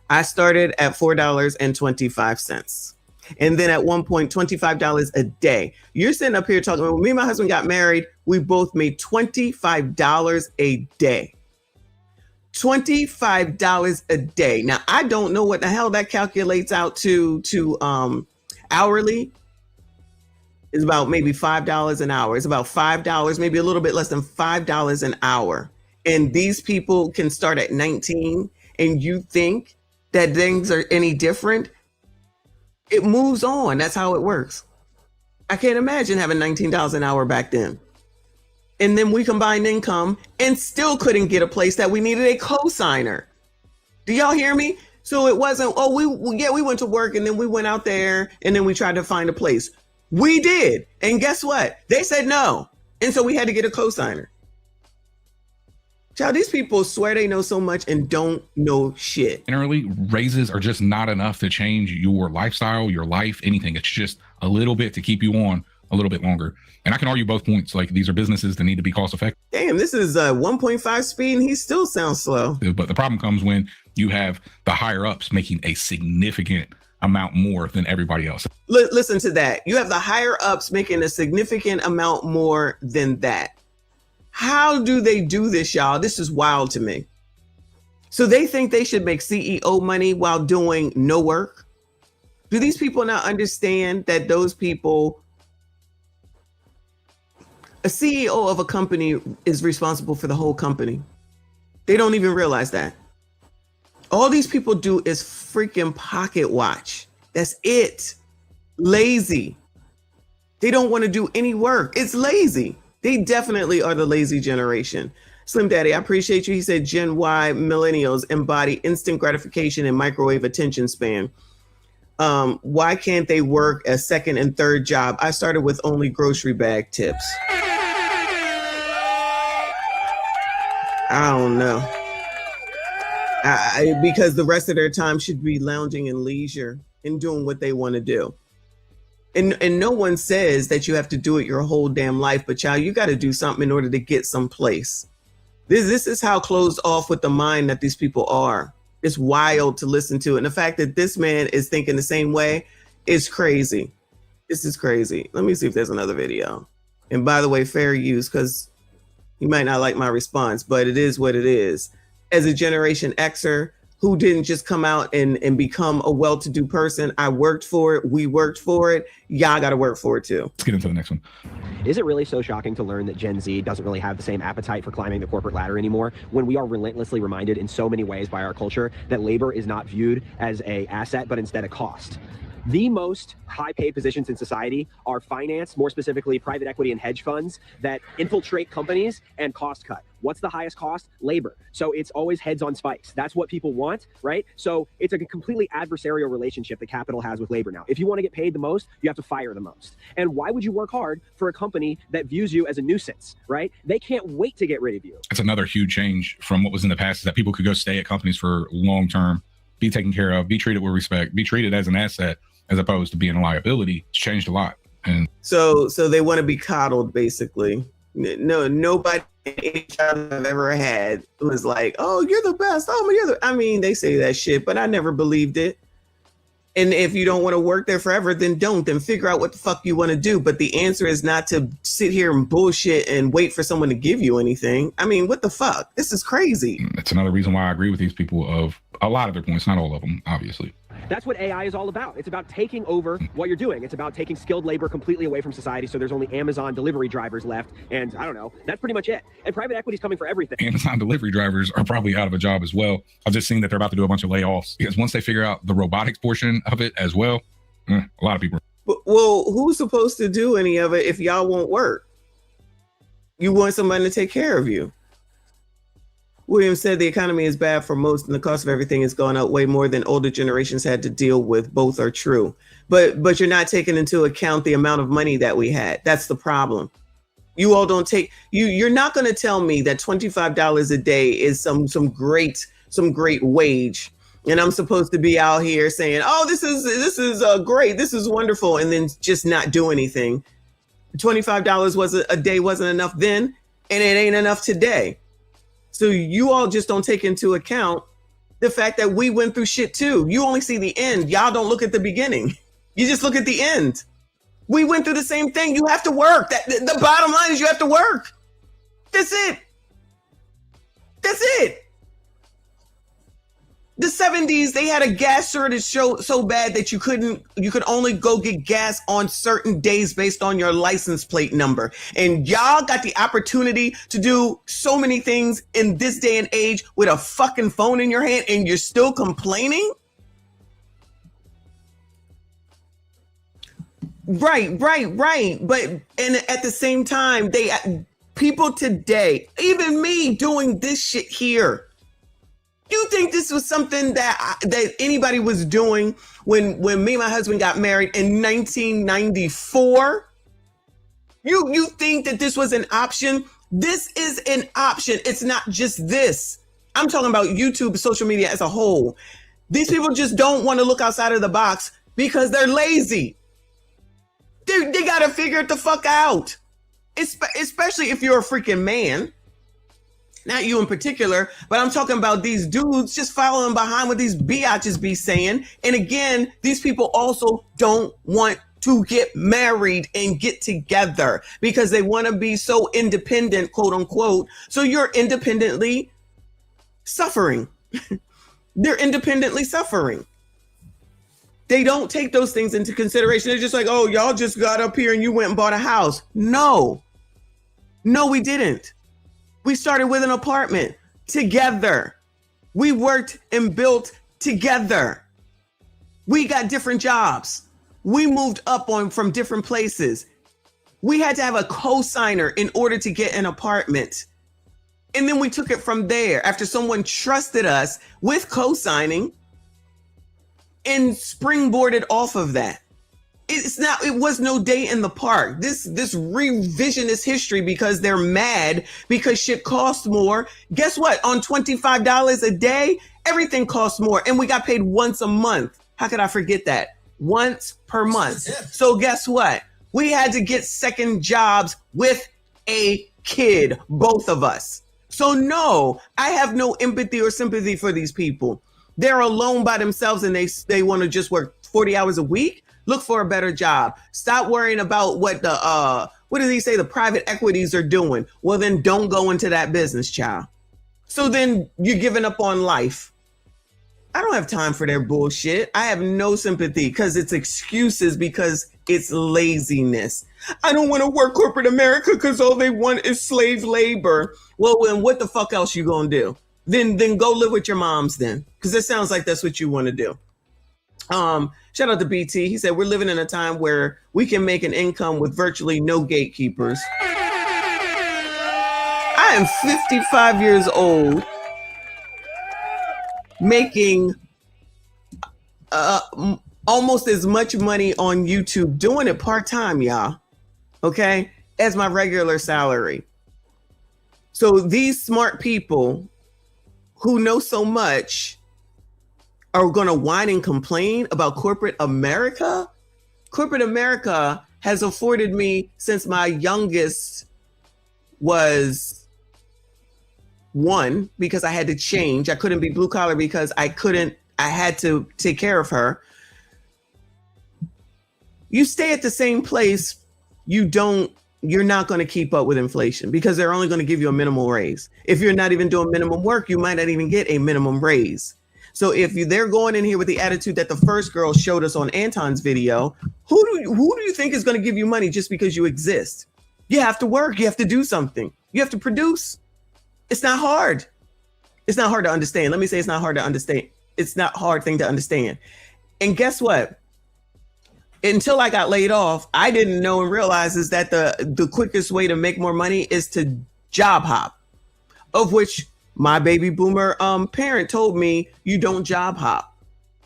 I started at $4.25. And then at one point, $25 a day. You're sitting up here talking, when me and my husband got married, we both made $25 a day. $25 a day. Now, I don't know what the hell that calculates out to hourly. It's about maybe $5 an hour. It's about $5, maybe a little bit less than $5 an hour. And these people can start at 19, and you think that things are any different? It moves on. That's how it works. I can't imagine having $19 an hour back then. And then we combined income and still couldn't get a place that we needed a cosigner. Do y'all hear me? So it wasn't, we went to work and then we went out there and then we tried to find a place. We did. And guess what? They said no. And so we had to get a cosigner. Child, these people swear they know so much and don't know shit. Generally, raises are just not enough to change your lifestyle, your life, anything. It's just a little bit to keep you on a little bit longer. And I can argue both points. Like, these are businesses that need to be cost effective. Damn, this is 1.5 speed and he still sounds slow. But the problem comes when you have the higher ups making a significant amount more than everybody else. Listen to that. You have the higher ups making a significant amount more than that. How do they do this, y'all? This is wild to me. So they think they should make CEO money while doing no work? Do these people not understand that those people, a CEO of a company is responsible for the whole company? They don't even realize that. All these people do is freaking pocket watch. That's it. Lazy. They don't want to do any work. It's lazy. They definitely are the lazy generation. Slim Daddy, I appreciate you. He said Gen Y millennials embody instant gratification and microwave attention span. Why can't they work a second and third job? I started with only grocery bag tips. I don't know. Because the rest of their time should be lounging in leisure and doing what they want to do. And no one says that you have to do it your whole damn life, but child, you got to do something in order to get someplace. This is how closed off with the mind that these people are. It's wild to listen to. And the fact that this man is thinking the same way is crazy. This is crazy. Let me see if there's another video. And by the way, fair use, because you might not like my response, but it is what it is. As a Generation Xer who didn't just come out and become a well-to-do person, I worked for it. We worked for it. Y'all got to work for it too. Let's get into the next one. Is it really so shocking to learn that Gen Z doesn't really have the same appetite for climbing the corporate ladder anymore, when we are relentlessly reminded in so many ways by our culture that labor is not viewed as an asset, but instead a cost? The most high-paid positions in society are finance, more specifically private equity and hedge funds that infiltrate companies and cost cut. What's the highest cost? Labor. So it's always heads on spikes. That's what people want, right? So it's a completely adversarial relationship that capital has with labor now. If you want to get paid the most, you have to fire the most. And why would you work hard for a company that views you as a nuisance, right? They can't wait to get rid of you. It's another huge change from what was in the past, is that people could go stay at companies for long-term, be taken care of, be treated with respect, be treated as an asset, as opposed to being a liability. It's changed a lot. And so they want to be coddled, basically. No, nobody, any child I've ever had was like, "Oh, you're the best." Oh, you're the. I mean, they say that shit, but I never believed it. And if you don't want to work there forever, then don't. Then figure out what the fuck you want to do. But the answer is not to sit here and bullshit and wait for someone to give you anything. I mean, what the fuck? This is crazy. It's another reason why I agree with these people of a lot of their points, not all of them, obviously. That's what AI is all about. It's about taking over what you're doing. It's about taking skilled labor completely away from society, so there's only Amazon delivery drivers left. And I don't know, that's pretty much it. And private equity is coming for everything. Amazon delivery drivers are probably out of a job as well. I've just seen that they're about to do a bunch of layoffs because once they figure out the robotics portion of it as well, a lot of people. Well, who's supposed to do any of it if y'all won't work? You want somebody to take care of you. Williams said the economy is bad for most and the cost of everything has gone up way more than older generations had to deal with. Both are true. But you're not taking into account the amount of money that we had. That's the problem. You all don't take you're not going to tell me that $25 a day is some great wage. And I'm supposed to be out here saying, "Oh, this is great. This is wonderful," and then just not do anything. $25 a day wasn't enough then, and it ain't enough today. So you all just don't take into account the fact that we went through shit too. You only see the end. Y'all don't look at the beginning. You just look at the end. We went through the same thing. You have to work. The bottom line is you have to work. That's it. That's it. The 70s, they had a gas shortage so bad that you could only go get gas on certain days based on your license plate number. And y'all got the opportunity to do so many things in this day and age with a fucking phone in your hand, and you're still complaining? Right. But and at the same time, people today, even me doing this shit here, you think this was something that anybody was doing when me and my husband got married in 1994? You think that this was an option? This is an option. It's not just this. I'm talking about YouTube, social media as a whole. These people just don't want to look outside of the box because they're lazy. They got to figure it the fuck out. Especially if you're a freaking man. Not you in particular, but I'm talking about these dudes just following behind what these biatches be saying. And again, these people also don't want to get married and get together because they want to be so independent, quote unquote. So you're independently suffering. They're independently suffering. They don't take those things into consideration. They're just like, "Oh, y'all just got up here and you went and bought a house." No, we didn't. We started with an apartment together. We worked and built together. We got different jobs. We moved up from different places. We had to have a co-signer in order to get an apartment. And then we took it from there after someone trusted us with co-signing and springboarded off of that. It was no day in the park. This revisionist history because they're mad because shit costs more. Guess what? On $25 a day, everything costs more. And we got paid once a month. How could I forget that? Once per month. So guess what? We had to get second jobs with a kid, both of us. So no, I have no empathy or sympathy for these people. They're alone by themselves and they want to just work 40 hours a week. Look for a better job. Stop worrying about what what do they say the private equities are doing? Well, then don't go into that business, child. So then you're giving up on life. I don't have time for their bullshit. I have no sympathy because it's excuses because it's laziness. I don't want to work corporate America because all they want is slave labor. Well, then what the fuck else you gonna do? Then go live with your moms then, because it sounds like that's what you want to do. Shout out to BT. He said, "We're living in a time where we can make an income with virtually no gatekeepers." I am 55 years old, making almost as much money on YouTube, doing it part-time, y'all, okay, as my regular salary. So these smart people who know so much are going to whine and complain about corporate America? Corporate America has afforded me since my youngest was one, because I had to change. I couldn't be blue collar because I had to take care of her. You stay at the same place, you're not going to keep up with inflation because they're only going to give you a minimal raise. If you're not even doing minimum work, you might not even get a minimum raise. So if they're going in here with the attitude that the first girl showed us on Anton's video, who do you think is going to give you money just because you exist? You have to work. You have to do something. You have to produce. It's not hard. It's not hard to understand. Let me say it's not hard to understand. It's not a hard thing to understand. And guess what? Until I got laid off, I didn't know and realize is that the quickest way to make more money is to job hop, of which my baby boomer parent told me, you don't job hop.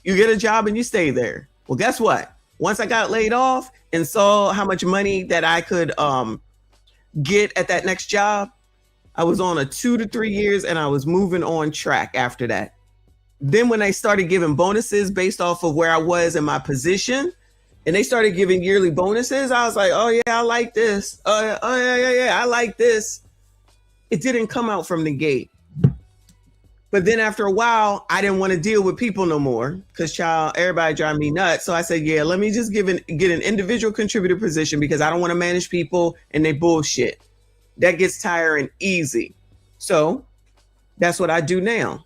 You get a job and you stay there. Well, guess what? Once I got laid off and saw how much money that I could get at that next job, I was on a 2 to 3 years and I was moving on track after that. Then when they started giving bonuses based off of where I was in my position, and they started giving yearly bonuses, I was like, oh yeah, I like this. Yeah, I like this. It didn't come out from the gate. But then after a while, I didn't want to deal with people no more because everybody drive me nuts. So I said, yeah, let me just get an individual contributor position because I don't want to manage people and they bullshit. That gets tiring easy. So that's what I do now.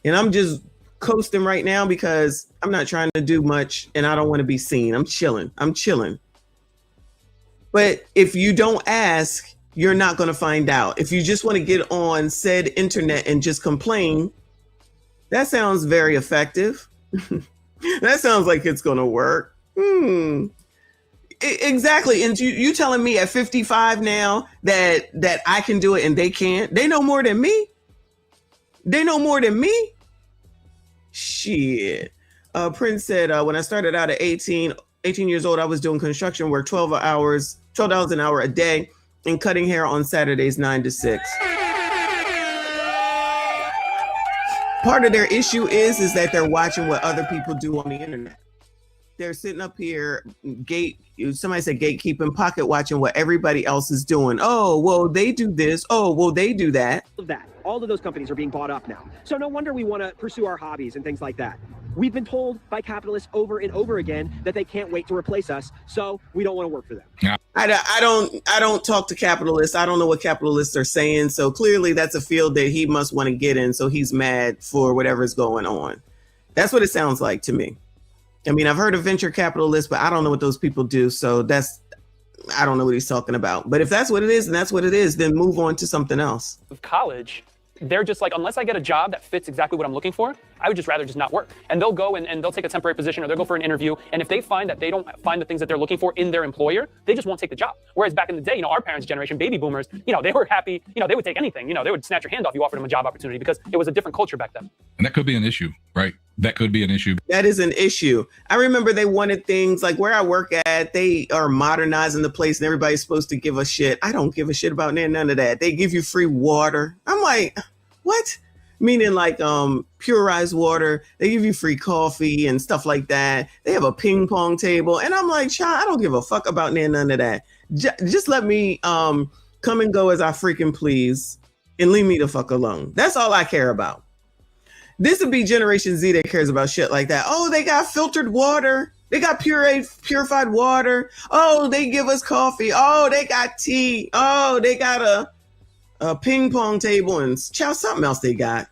And I'm just coasting right now because I'm not trying to do much and I don't want to be seen. I'm chilling. But if you don't ask, you're not going to find out. If you just want to get on said internet and just complain, that sounds very effective. That sounds like it's going to work. Exactly. And you telling me at 55 now that I can do it and they can't? They know more than me. Shit. Prince said, when I started out at 18 years old, I was doing construction work, $12 an hour a day, and cutting hair on Saturdays, 9 to 6. Part of their issue is that they're watching what other people do on the internet. They're sitting up here, somebody said gatekeeping, pocket watching what everybody else is doing. Oh, well, they do this. Oh, well, they do that. All of those companies are being bought up now. So no wonder we want to pursue our hobbies and things like that. We've been told by capitalists over and over again that they can't wait to replace us, so we don't want to work for them. Yeah. I don't talk to capitalists. I don't know what capitalists are saying. So clearly that's a field that he must want to get in. So he's mad for whatever's going on. That's what it sounds like to me. I mean, I've heard of venture capitalists, but I don't know what those people do. So I don't know what he's talking about. But if that's what it is, and that's what it is, then move on to something else. With college, they're just like, unless I get a job that fits exactly what I'm looking for, I would just rather just not work. And they'll go and they'll take a temporary position or they'll go for an interview. And if they find that they don't find the things that they're looking for in their employer, they just won't take the job. Whereas back in the day, our parents' generation, baby boomers, they were happy, they would take anything, they would snatch your hand off you offered them a job opportunity because it was a different culture back then. And that could be an issue, right? That could be an issue. That is an issue. I remember they wanted things like where I work at, they are modernizing the place and everybody's supposed to give a shit. I don't give a shit about none of that. They give you free water. I'm like, what? Meaning like purized water. They give you free coffee and stuff like that. They have a ping pong table. And I'm like, child, I don't give a fuck about none of that. Just let me come and go as I freaking please and leave me the fuck alone. That's all I care about. This would be Generation Z that cares about shit like that. Oh, they got filtered water. They got purified water. Oh, they give us coffee. Oh, they got tea. Oh, they got a ping pong table and something else they got.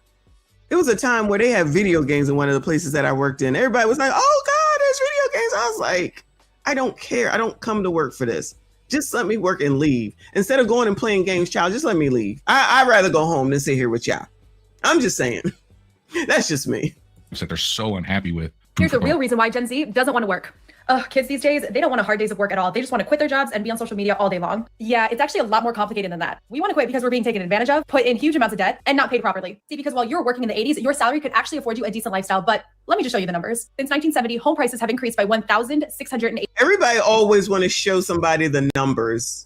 It was a time where they had video games in one of the places that I worked in. Everybody was like, oh God, there's video games. I was like, I don't care. I don't come to work for this. Just let me work and leave. Instead of going and playing games, child, just let me leave. I'd rather go home than sit here with y'all. I'm just saying. That's just me. That they're so unhappy with. Here's the real reason why Gen Z doesn't want to work. Kids these days, they don't want hard days of work at all. They just want to quit their jobs and be on social media all day long. Yeah, it's actually a lot more complicated than that. We want to quit because we're being taken advantage of, put in huge amounts of debt, and not paid properly. See, because while you're working in the 80s, your salary could actually afford you a decent lifestyle. But let me just show you the numbers. Since 1970, home prices have increased by 1,608. Everybody always want to show somebody the numbers.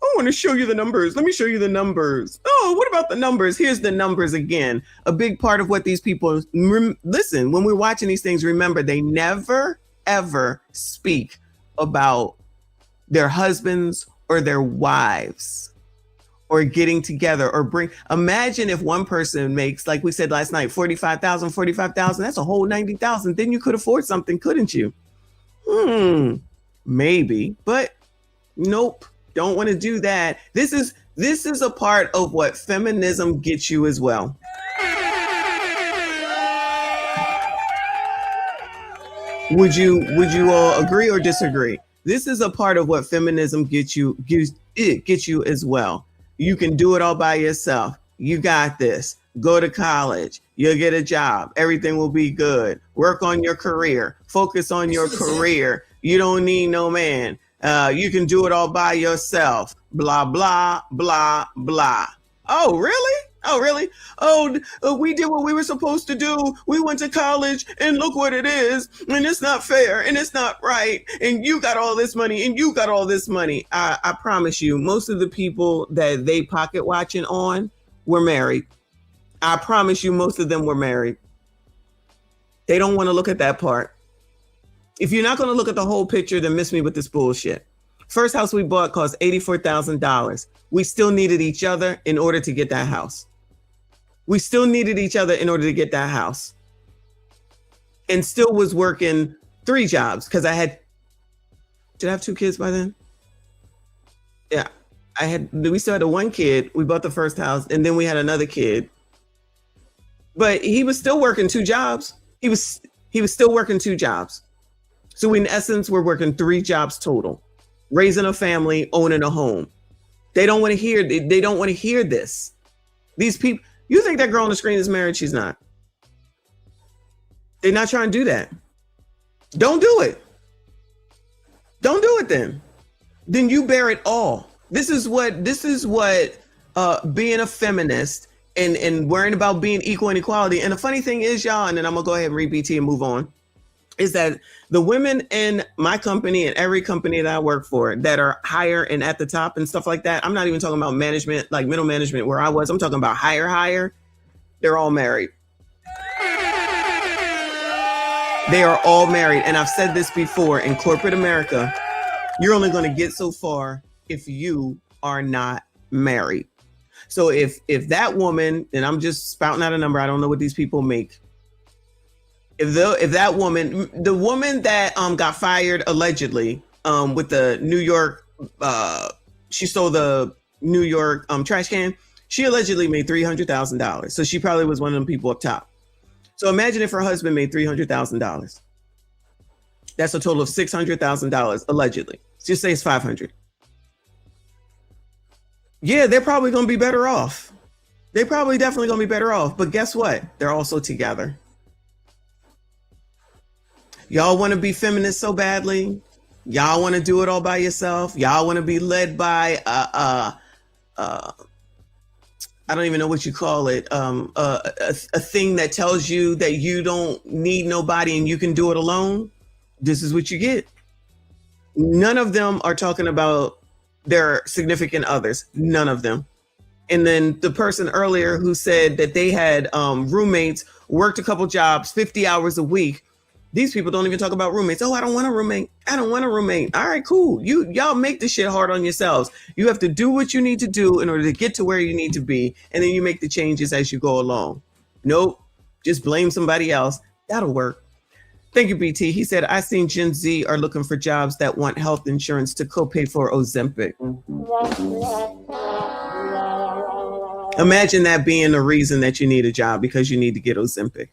I want to show you the numbers. Let me show you the numbers. Oh, what about the numbers? Here's the numbers again. A big part of what these people listen, when we're watching these things, remember they never, ever speak about their husbands or their wives or getting together or imagine if one person makes, like we said last night, 45,000, that's a whole 90,000. Then you could afford something, couldn't you? Maybe, but nope. Don't want to do that. This is a part of what feminism gets you as well. Would you all agree or disagree? This is a part of what feminism gets you as well. You can do it all by yourself. You got this. Go to college. You'll get a job. Everything will be good. Work on your career. Focus on your career. You don't need no man. You can do it all by yourself. Blah, blah, blah, blah. Oh, really? Oh, really? Oh, we did what we were supposed to do. We went to college and look what it is. And it's not fair and it's not right. And you got all this money and you got all this money. I promise you, most of the people that they pocket watching on were married. I promise you, most of them were married. They don't want to look at that part. If you're not going to look at the whole picture, then miss me with this bullshit. First house we bought cost $84,000. We still needed each other in order to get that house. We still needed each other in order to get that house. And still was working 3 jobs because did I have 2 kids by then? Yeah, we still had a 1 kid. We bought the first house and then we had another kid. But he was still working 2 jobs. He was still working 2 jobs. So in essence, we're working 3 jobs total, raising a family, owning a home. They don't want to hear. They don't want to hear this. These people. You think that girl on the screen is married? She's not. They're not trying to do that. Don't do it. Don't do it then. Then you bear it all. This is what being a feminist and worrying about being equal and equality. And the funny thing is, y'all, and then I'm gonna go ahead and read BT and move on, is that the women in my company and every company that I work for that are higher and at the top and stuff like that, I'm not even talking about management, like middle management where I was, I'm talking about higher, they're all married. They are all married. And I've said this before, in corporate America, you're only gonna get so far if you are not married. So if that woman, and I'm just spouting out a number, I don't know what these people make, if that woman, the woman that got fired allegedly with the New York, she stole the New York trash can, she allegedly made $300,000. So she probably was one of them people up top. So imagine if her husband made $300,000. That's a total of $600,000 allegedly. Just say it's 500. Yeah, they're probably going to be better off. They're probably definitely going to be better off. But guess what? They're also together. Y'all want to be feminists so badly. Y'all want to do it all by yourself. Y'all want to be led by I don't even know what you call it. A thing that tells you that you don't need nobody and you can do it alone. This is what you get. None of them are talking about their significant others. None of them. And then the person earlier who said that they had roommates, worked a couple jobs, 50 hours a week. These people don't even talk about roommates. Oh, I don't want a roommate. I don't want a roommate. All right, cool. Y'all make this shit hard on yourselves. You have to do what you need to do in order to get to where you need to be. And then you make the changes as you go along. Nope. Just blame somebody else. That'll work. Thank you, BT. He said, I seen Gen Z are looking for jobs that want health insurance to co-pay for Ozempic. Imagine that being the reason that you need a job, because you need to get Ozempic.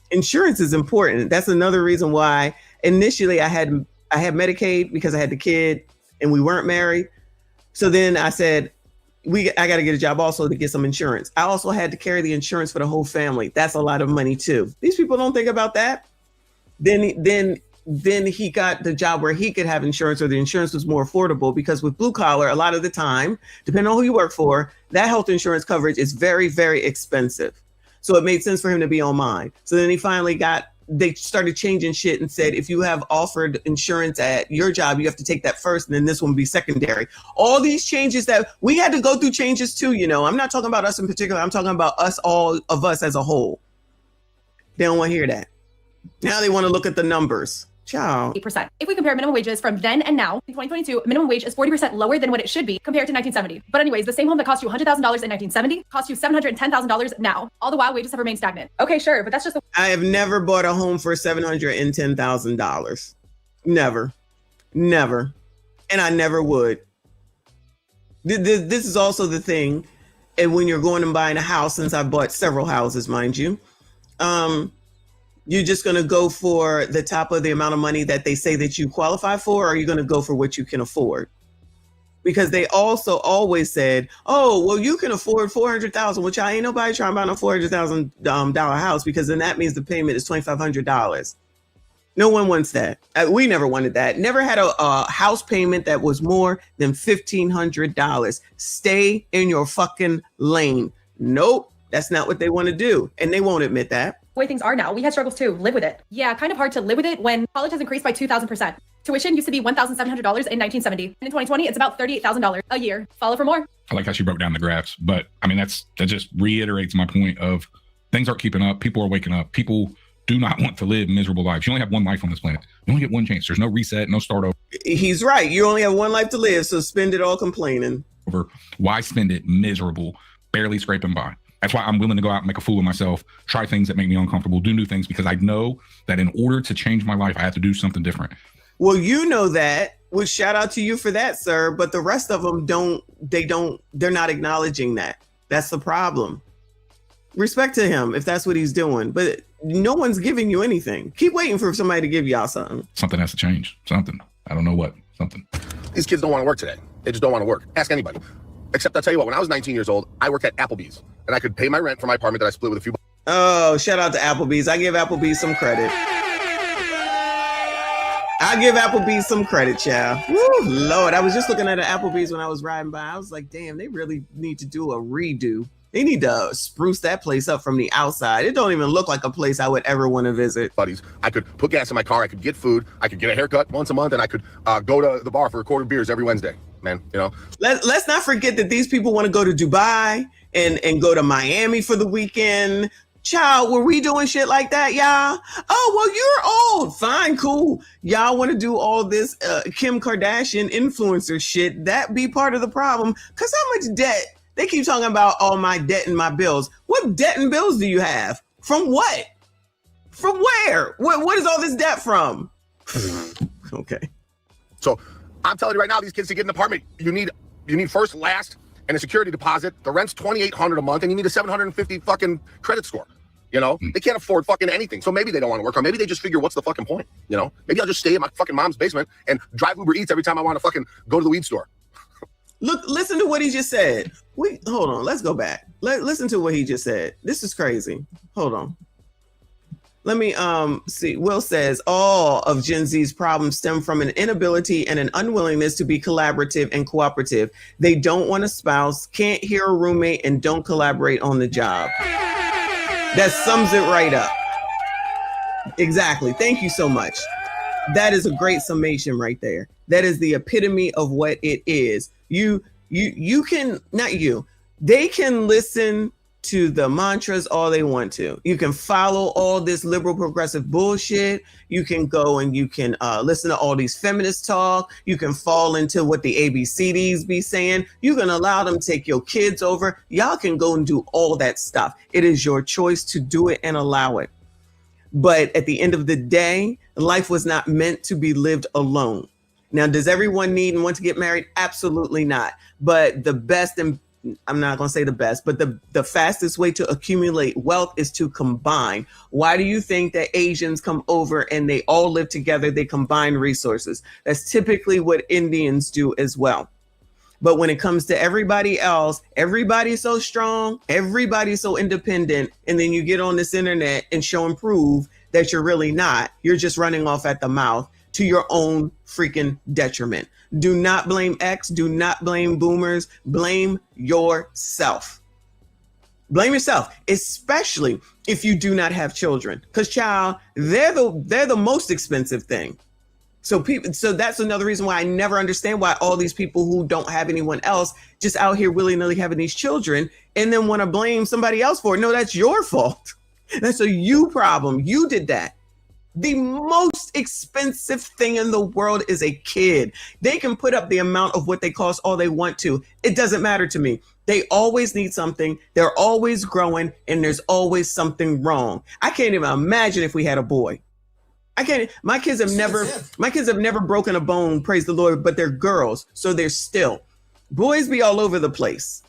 Insurance is important. That's another reason why initially I had Medicaid because I had the kid and we weren't married. So then I said, I got to get a job also to get some insurance. I also had to carry the insurance for the whole family. That's a lot of money too. These people don't think about that. Then he got the job where he could have insurance, or the insurance was more affordable, because with blue collar, a lot of the time, depending on who you work for, that health insurance coverage is very, very expensive. So it made sense for him to be on mine. So then they started changing shit and said, if you have offered insurance at your job, you have to take that first, and then this one be secondary. All these changes that we had to go through changes too, I'm not talking about us in particular. I'm talking about all of us as a whole. They don't want to hear that. Now they want to look at the numbers. Child. 8%. If we compare minimum wages from then and now, in 2022, minimum wage is 40% lower than what it should be compared to 1970. But anyways, the same home that cost you $100,000 in 1970 costs you $710,000 now. All the while, wages have remained stagnant. Okay, sure, but that's just the— I have never bought a home for $710,000. Never. Never. And I never would. This is also the thing. And when you're going and buying a house, since I've bought several houses, mind you, you're just going to go for the top of the amount of money that they say that you qualify for, or are you going to go for what you can afford? Because they also always said, oh, well, you can afford $400,000, which I ain't nobody trying to buy a $400,000 house, because then that means the payment is $2,500. No one wants that. We never wanted that. Never had a house payment that was more than $1,500. Stay in your fucking lane. Nope, that's not what they want to do. And they won't admit that. way things are now. We had struggles too. Live with it. Yeah, kind of hard to live with it when college has increased by 2,000%. Tuition used to be $1,700 in 1970. And in 2020, it's about $38,000 a year. Follow for more. I like how she broke down the graphs, but I mean, that just reiterates my point of things aren't keeping up. People are waking up. People do not want to live miserable lives. You only have one life on this planet. You only get one chance. There's no reset, no start over. He's right. You only have one life to live, so spend it all complaining. Why spend it miserable, barely scraping by? That's why I'm willing to go out and make a fool of myself, try things that make me uncomfortable, do new things, because I know that in order to change my life, I have to do something different. Well, you know that. Well, shout out to you for that, sir. But the rest of them they're not acknowledging that. That's the problem. Respect to him if that's what he's doing. But no one's giving you anything. Keep waiting for somebody to give y'all something. Something has to change. Something. I don't know what. Something. These kids don't want to work today. They just don't want to work. Ask anybody. Except I'll tell you what, when I was 19 years old, I worked at Applebee's and I could pay my rent for my apartment that I split with a few. Oh, shout out to Applebee's. I give Applebee's some credit. I give Applebee's some credit, child. Woo, Lord. I was just looking at an Applebee's when I was riding by. I was like, damn, they really need to do a redo. They need to spruce that place up from the outside. It don't even look like a place I would ever want to visit. Buddies, I could put gas in my car. I could get food. I could get a haircut once a month, and I could go to the bar for a quarter of beers every Wednesday. Man, you know. Let's not forget that these people want to go to Dubai and go to Miami for the weekend. Child, were we doing shit like that, y'all? Oh, well, you're old. Fine, cool. Y'all want to do all this Kim Kardashian influencer shit. That be part of the problem. Because how much debt? They keep talking about all my debt and my bills. What debt and bills do you have? From what? From where? What is all this debt from? Okay. So I'm telling you right now, these kids to get an apartment, you need first, last, and a security deposit. The rent's $2,800 a month, and you need a 750 fucking credit score. You know, they can't afford fucking anything. So maybe they don't want to work, or maybe they just figure, what's the fucking point? You know, maybe I'll just stay in my fucking mom's basement and drive Uber Eats every time I want to fucking go to the weed store. Look, listen to what he just said. Hold on. Let's go back. Listen to what he just said. This is crazy. Hold on. Let me see. Will says all of Gen Z's problems stem from an inability and an unwillingness to be collaborative and cooperative. They don't want a spouse, can't hear a roommate, and don't collaborate on the job. That sums it right up. Exactly. Thank you so much. That is a great summation right there. That is the epitome of what it is. You can, not you, they can listen to the mantras all they want to. You can follow all this liberal progressive bullshit. You can go and you can listen to all these feminist talk. You can fall into what the ABCDs be saying. You can allow them to take your kids over. Y'all can go and do all that stuff. It is your choice to do it and allow it. But at the end of the day, life was not meant to be lived alone. Now, does everyone need and want to get married? Absolutely not. But the best, and I'm not going to say the best, but the fastest way to accumulate wealth is to combine. Why do you think that Asians come over and they all live together? They combine resources. That's typically what Indians do as well. But when it comes to everybody else, everybody's so strong, everybody's so independent, and then you get on this internet and show and prove that you're really not. You're just running off at the mouth to your own freaking detriment. Do not blame X. Do not blame boomers. Blame yourself. Blame yourself, especially if you do not have children, because child, they're the most expensive thing. So that's another reason why I never understand why all these people who don't have anyone else just out here willy-nilly having these children and then want to blame somebody else for it. No, that's your fault. That's a you problem. You did that. The most expensive thing in the world is a kid. They can put up the amount of what they cost all they want to. It doesn't matter to me. They always need something. They're always growing, and there's always something wrong. I can't even imagine if we had a boy. I can't. My kids have never broken a bone, praise the Lord, but they're girls, so they're still. Boys be all over the place.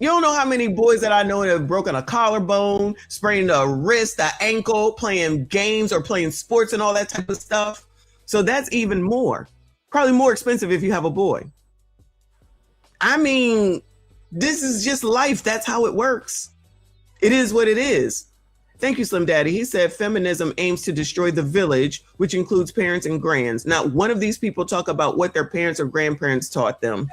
You don't know how many boys that I know that have broken a collarbone, sprained a wrist, an ankle, playing games or playing sports and all that type of stuff. So that's even more, probably more expensive if you have a boy. I mean, this is just life. That's how it works. It is what it is. Thank you, Slim Daddy. He said feminism aims to destroy the village, which includes parents and grands. Not one of these people talk about what their parents or grandparents taught them.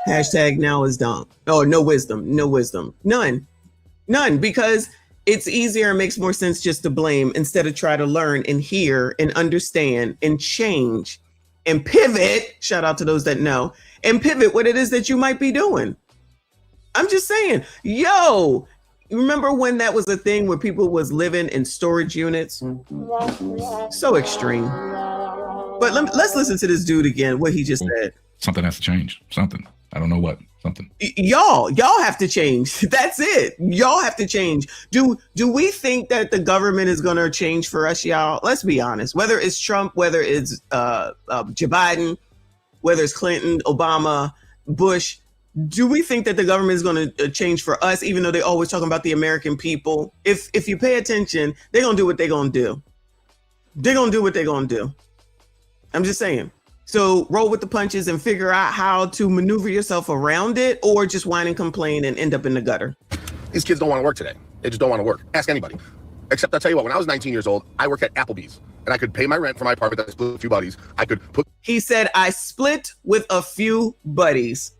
Hashtag now is dumb. Oh, no wisdom, no wisdom. None, because it's easier and makes more sense just to blame instead of try to learn and hear and understand and change and pivot. Shout out to those that know and pivot what it is that you might be doing. I'm just saying, yo, remember when that was a thing where people was living in storage units? So extreme. But let's listen to this dude again, what he just said. Something has to change. Something. I don't know what. Something. Y'all have to change. That's it. Y'all have to change. Do we think that the government is going to change for us, y'all? Let's be honest. Whether it's Trump, whether it's Joe Biden, whether it's Clinton, Obama, Bush, do we think that the government is going to change for us, even though they're always talking about the American people? If you pay attention, they're going to do what they're going to do. They're going to do what they're going to do. I'm just saying. So roll with the punches and figure out how to maneuver yourself around it, or just whine and complain and end up in the gutter. These kids don't want to work today. They just don't want to work. Ask anybody. Except I'll tell you what, when I was 19 years old, I worked at Applebee's and I could pay my rent for my apartment that I split with a few buddies. I could put. He said, I split with a few buddies.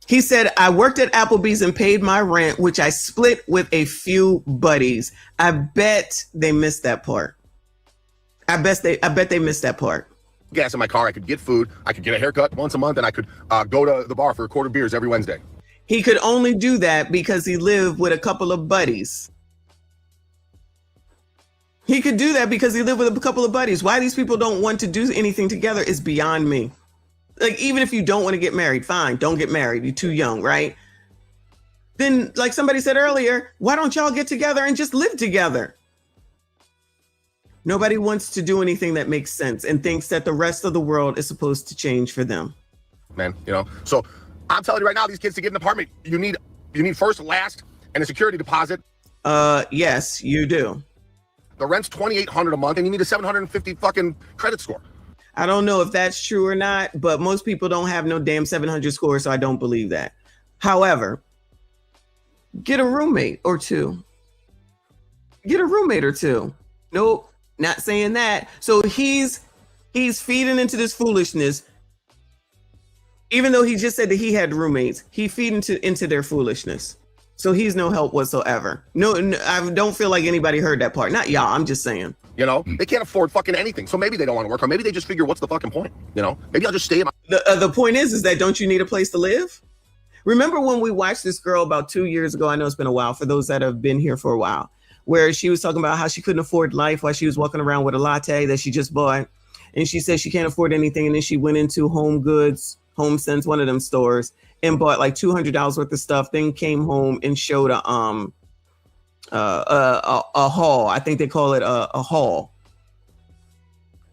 He said, I worked at Applebee's and paid my rent, which I split with a few buddies. I bet they missed that part. I bet they missed that part. Gas in my car. I could get food. I could get a haircut once a month, and I could go to the bar for a quart of beers every Wednesday. He could only do that because he lived with a couple of buddies. He could do that because he lived with a couple of buddies. Why these people don't want to do anything together is beyond me. Like, even if you don't want to get married, fine, don't get married. You're too young, right? Then, like somebody said earlier, why don't y'all get together and just live together? Nobody wants to do anything that makes sense and thinks that the rest of the world is supposed to change for them. Man, so I'm telling you right now, these kids to get an apartment, you need first, last, and a security deposit. Yes, you do. The rent's $2,800 a month, and you need a 750 fucking credit score. I don't know if that's true or not, but most people don't have no damn 700 score, so I don't believe that. However, get a roommate or two. Nope. Not saying that. So he's feeding into this foolishness. Even though he just said that he had roommates, he feed into their foolishness. So he's no help whatsoever. No, I don't feel like anybody heard that part. Not y'all. I'm just saying. They can't afford fucking anything. So maybe they don't want to work, or maybe they just figure, what's the fucking point? Maybe I'll just stay in my. The point is that don't you need a place to live? Remember when we watched this girl about 2 years ago? I know it's been a while for those that have been here for a while, where she was talking about how she couldn't afford life while she was walking around with a latte that she just bought. And she said she can't afford anything. And then she went into HomeSense, one of them stores, and bought like $200 worth of stuff. Then came home and showed a haul. I think they call it a haul.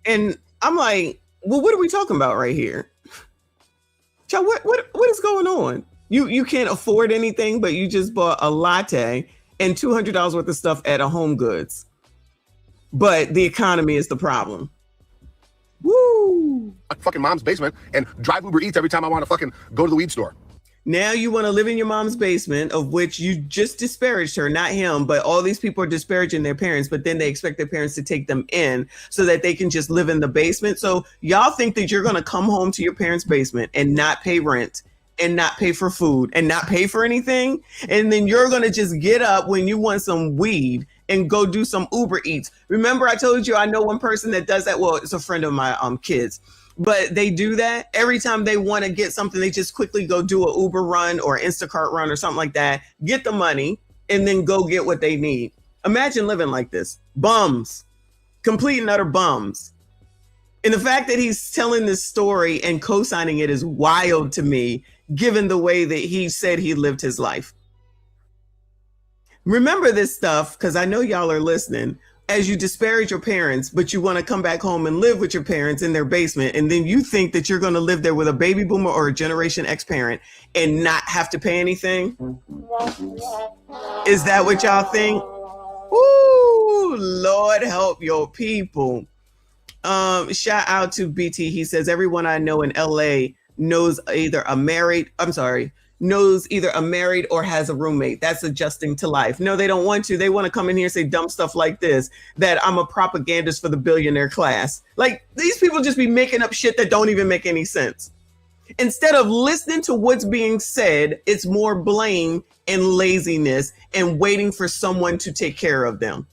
And I'm like, well, what are we talking about right here? Child, what is going on? You can't afford anything, but you just bought a latte and $200 worth of stuff at a Home Goods. But the economy is the problem. Woo! My fucking mom's basement and drive Uber Eats every time I want to fucking go to the weed store. Now you want to live in your mom's basement, of which you just disparaged her, not him, but all these people are disparaging their parents, but then they expect their parents to take them in so that they can just live in the basement. So y'all think that you're going to come home to your parents' basement and not pay rent and not pay for food and not pay for anything. And then you're going to just get up when you want some weed and go do some Uber Eats. Remember I told you I know one person that does that? Well, it's a friend of my kids. But they do that every time they want to get something. They just quickly go do a Uber run or Instacart run or something like that, get the money, and then go get what they need. Imagine living like this. Bums, complete and utter bums. And the fact that he's telling this story and co-signing it is wild to me, given the way that he said he lived his life. Remember this stuff, because I know y'all are listening. As you disparage your parents, but you want to come back home and live with your parents in their basement, and then you think that you're going to live there with a baby boomer or a Generation X parent and not have to pay anything? Is that what y'all think? Ooh, Lord help your people. Shout out to BT. He says, everyone I know in LA knows either a married or has a roommate. That's adjusting to life. No, they don't want to. They want to come in here and say dumb stuff like this, that I'm a propagandist for the billionaire class. Like, these people just be making up shit that don't even make any sense. Instead of listening to what's being said, it's more blame and laziness and waiting for someone to take care of them.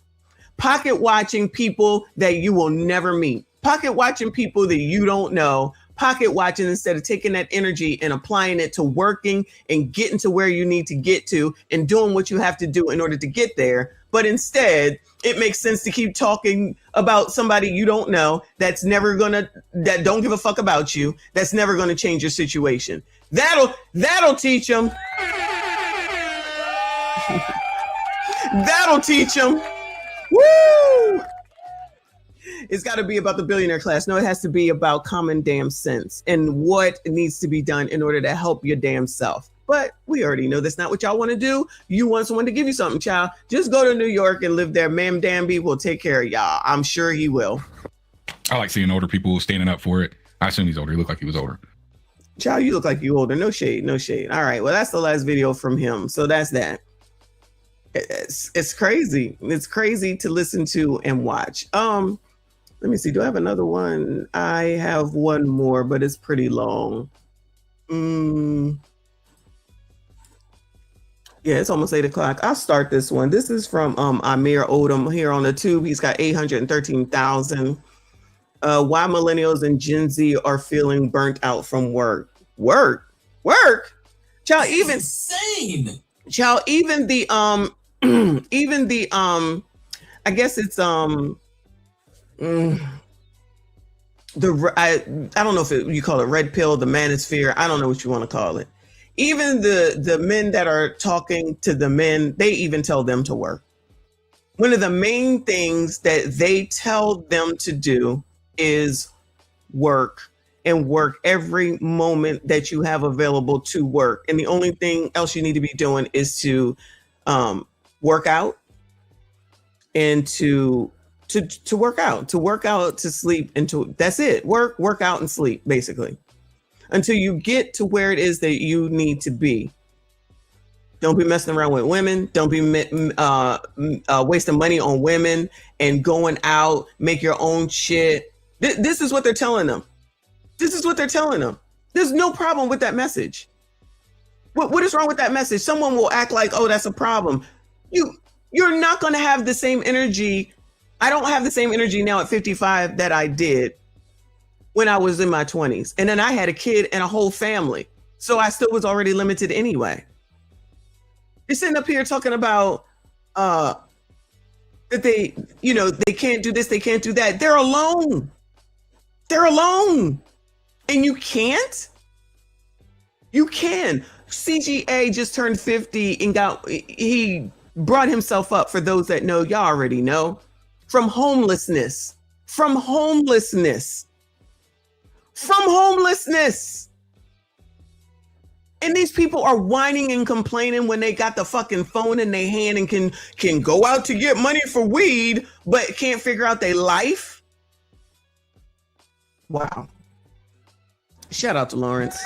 Pocket watching people that you will never meet. Pocket watching people that you don't know. Pocket watching instead of taking that energy and applying it to working and getting to where you need to get to and doing what you have to do in order to get there. But instead, it makes sense to keep talking about somebody you don't know that don't give a fuck about you, that's never gonna change your situation. That'll teach them. That'll teach them. Woo! It's got to be about the billionaire class. No, it has to be about common damn sense and what needs to be done in order to help your damn self. But we already know that's not what y'all want to do. You want someone to give you something, child. Just go to New York and live there. Ma'am Danby will take care of y'all. I'm sure he will. I like seeing older people standing up for it. I assume he's older. He looked like he was older. Child, you look like you older. No shade, no shade. All right, well, that's the last video from him. So that's that. It's crazy. It's crazy to listen to and watch. Let me see. Do I have another one? I have one more, but it's pretty long. Yeah, it's almost 8 o'clock. I'll start this one. This is from Amir Odom here on the tube. He's got 813,000. Why millennials and Gen Z are feeling burnt out from work. Work. Child, even insane. Child, even the even the I guess it's I don't know if you call it red pill, the manosphere. I don't know what you want to call it. Even the men that are talking to the men, they even tell them to work. One of the main things that they tell them to do is work, and work every moment that you have available to work. And the only thing else you need to be doing is to work out and to work out, to sleep, and that's it. Work out and sleep, basically, until you get to where it is that you need to be. Don't be messing around with women. Don't be wasting money on women and going out, make your own shit. This is what they're telling them. This is what they're telling them. There's no problem with that message. What is wrong with that message? Someone will act like, oh, that's a problem. You're not going to have the same energy. I don't have the same energy now at 55 that I did when I was in my 20s. And then I had a kid and a whole family. So I still was already limited anyway. You're sitting up here talking about that they can't do this, they can't do that. They're alone. They're alone. And you can't? You can. CGA just turned 50 and he brought himself up, for those that know, y'all already know, from homelessness. And these people are whining and complaining when they got the fucking phone in their hand and can go out to get money for weed, but can't figure out their life. Wow. Shout out to Lawrence.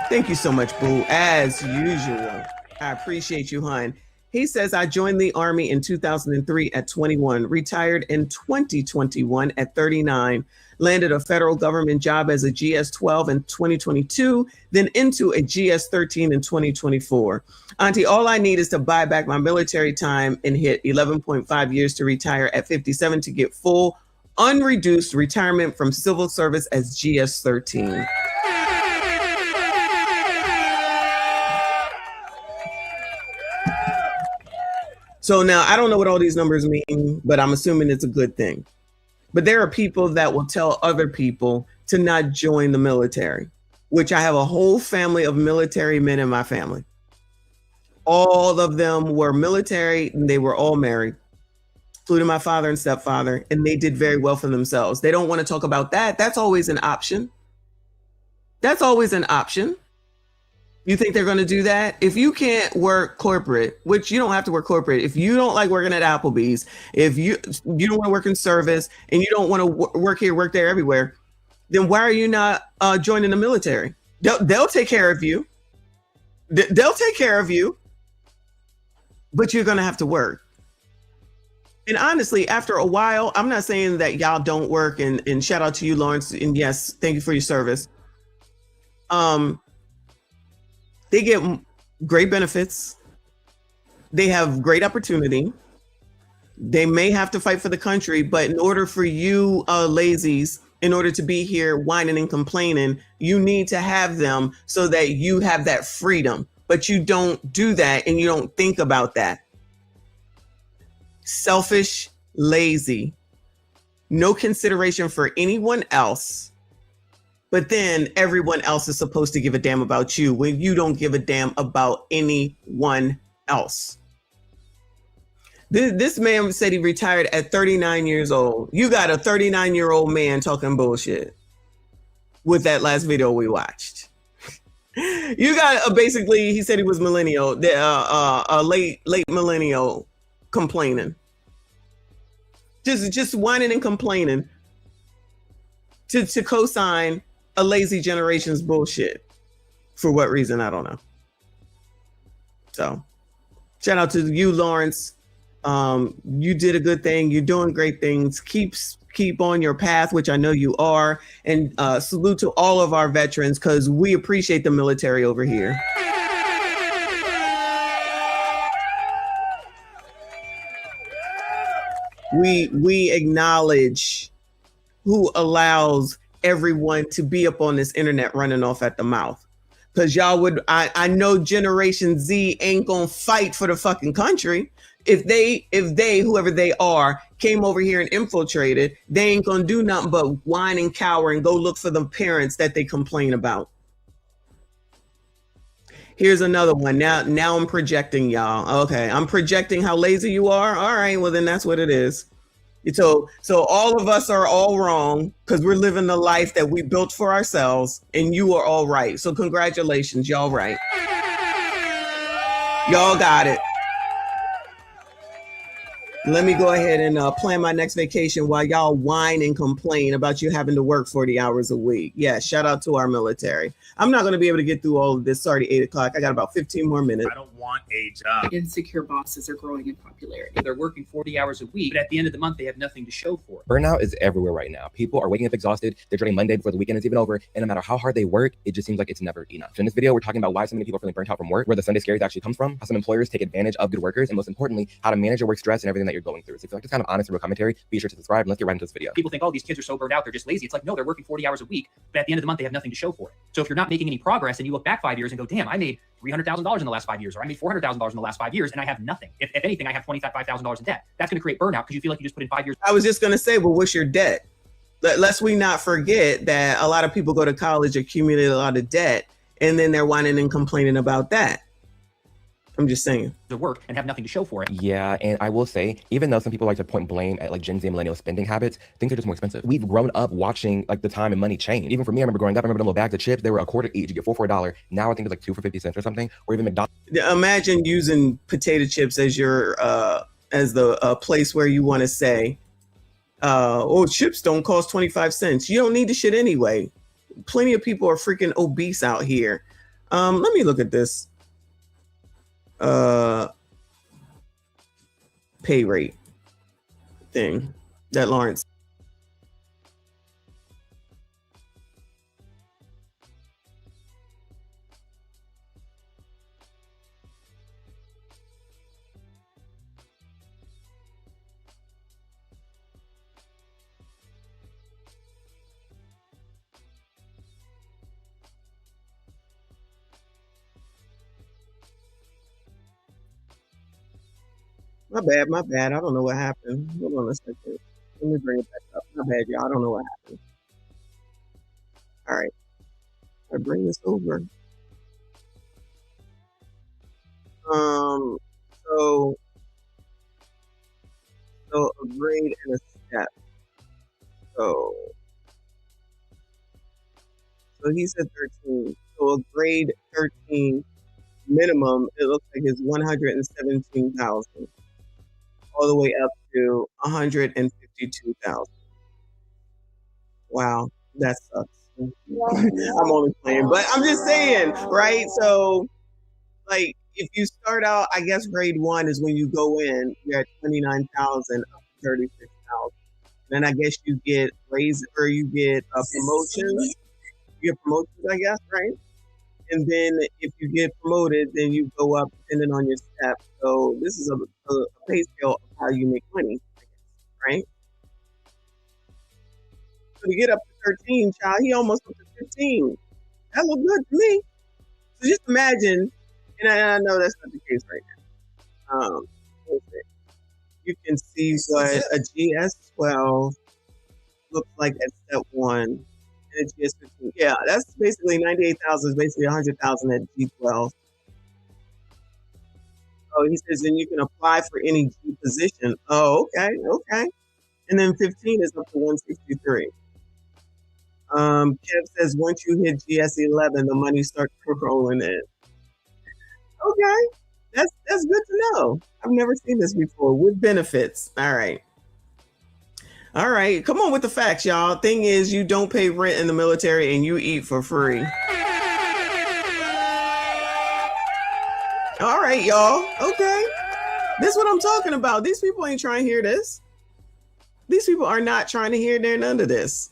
Thank you so much, boo. As usual. I appreciate you, hon. He says, I joined the Army in 2003 at 21, retired in 2021 at 39, landed a federal government job as a GS-12 in 2022, then into a GS-13 in 2024. Auntie, all I need is to buy back my military time and hit 11.5 years to retire at 57 to get full, unreduced retirement from civil service as GS-13. So now I don't know what all these numbers mean, but I'm assuming it's a good thing. But there are people that will tell other people to not join the military, which I have a whole family of military men in my family. All of them were military and they were all married, including my father and stepfather, and they did very well for themselves. They don't want to talk about that. That's always an option. That's always an option. You think they're going to do that? If you can't work corporate, which you don't have to work corporate, if you don't like working at Applebee's, if you don't want to work in service and you don't want to work here, work there, everywhere, then why are you not joining the military? They'll take care of you. They'll take care of you, but you're going to have to work. And honestly, after a while, I'm not saying that y'all don't work, and shout out to you, Lawrence, and yes, thank you for your service. They get great benefits. They have great opportunity. They may have to fight for the country, but in order for you lazies, in order to be here whining and complaining, you need to have them so that you have that freedom. But you don't do that and you don't think about that. Selfish, lazy, no consideration for anyone else. But then everyone else is supposed to give a damn about you when you don't give a damn about anyone else. This man said he retired at 39 years old. You got a 39-year-old man talking bullshit with that last video we watched. You got basically, he said he was millennial, a late millennial complaining. Just whining and complaining to co-sign a lazy generation's bullshit. For what reason, I don't know. So shout out to you, Lawrence. You did a good thing. You're doing great things. Keep on your path, which I know you are. And salute to all of our veterans, because we appreciate the military over here. We acknowledge who allows everyone to be up on this internet running off at the mouth. Because y'all would, I know Generation Z ain't gonna fight for the fucking country. If they, whoever they are, came over here and infiltrated, they ain't gonna do nothing but whine and cower and go look for the parents that they complain about. Here's another one. Now I'm projecting, y'all. Okay, I'm projecting how lazy you are. All right, well then that's what it is. So all of us are all wrong because we're living the life that we built for ourselves, and you are all right. So congratulations, y'all right. Y'all got it. Let me go ahead and plan my next vacation while y'all whine and complain about you having to work 40 hours a week. Yeah, shout out to our military. I'm not going to be able to get through all of this. It's already 8 o'clock. I got about 15 more minutes. I don't want a job. Insecure bosses are growing in popularity. They're working 40 hours a week, but at the end of the month, they have nothing to show for it. Burnout is everywhere right now. People are waking up exhausted. They're dreading Monday before the weekend is even over. And no matter how hard they work, it just seems like it's never enough. So in this video, we're talking about why so many people are feeling burnt out from work, where the Sunday scaries actually comes from, how some employers take advantage of good workers, and most importantly, how to manage your work stress and everything that you're going through. So if you like this kind of honest and real commentary, be sure to subscribe and let's get right into this video. People think, oh, these kids are so burned out, they're just lazy. It's like, no, they're working 40 hours a week, but at the end of the month, they have nothing to show for it. So if you're not making any progress and you look back 5 years and go, damn, I made $300,000 in the last 5 years, or I made $400,000 in the last 5 years, and I have nothing. If anything, I have $25,000 in debt. That's going to create burnout because you feel like you just put in 5 years. I was just going to say, well, what's your debt? Lest we not forget that a lot of people go to college, accumulate a lot of debt, and then they're whining and complaining about that. I'm just saying. To work and have nothing to show for it. Yeah, and I will say, even though some people like to point blame at like Gen Z and millennial spending habits, things are just more expensive. We've grown up watching like the time and money change. Even for me, I remember growing up, I remember the little bags of chips, they were a quarter each. You get four for $1. Now I think it's like 2 for 50 cents or something, or even McDonald's. Imagine using potato chips as your as the place where you want to say, oh, chips don't cost 25 cents. You don't need the shit anyway. Plenty of people are freaking obese out here. Let me look at this. pay rate thing that Lawrence. My bad. I don't know what happened. Hold on a second. Let me bring it back up. My bad, y'all. I don't know what happened. All right. I bring this over. So a grade and a step. So he said 13. So a grade 13 minimum, it looks like it's 117,000. All the way up to 152,000. Wow, that sucks. I'm only playing, but I'm just saying, right? So, like, if you start out, I guess grade 1 is when you go in, you're at 29,000 up to 36,000. Then I guess you get raises or you get a promotion. You get promotions, I guess, right? And then if you get promoted, then you go up depending on your step. So this is a pay scale of how you make money, I guess, right? So to get up to 13, child, he almost up to 15. That looked good to me. So just imagine, and I know that's not the case right now. You can see what a GS12 looks like at step 1. And a GS15. Yeah, that's basically 98,000 is basically 100,000 at G12. Oh, he says, then you can apply for any G position. Oh, okay. And then 15 is up to 163. Kev says, once you hit GS11, the money starts rolling in. Okay, that's good to know. I've never seen this before with benefits. All right, come on with the facts, y'all. Thing is, you don't pay rent in the military and you eat for free. All right, y'all. Okay. This is what I'm talking about. These people ain't trying to hear this. These people are not trying to hear none of this.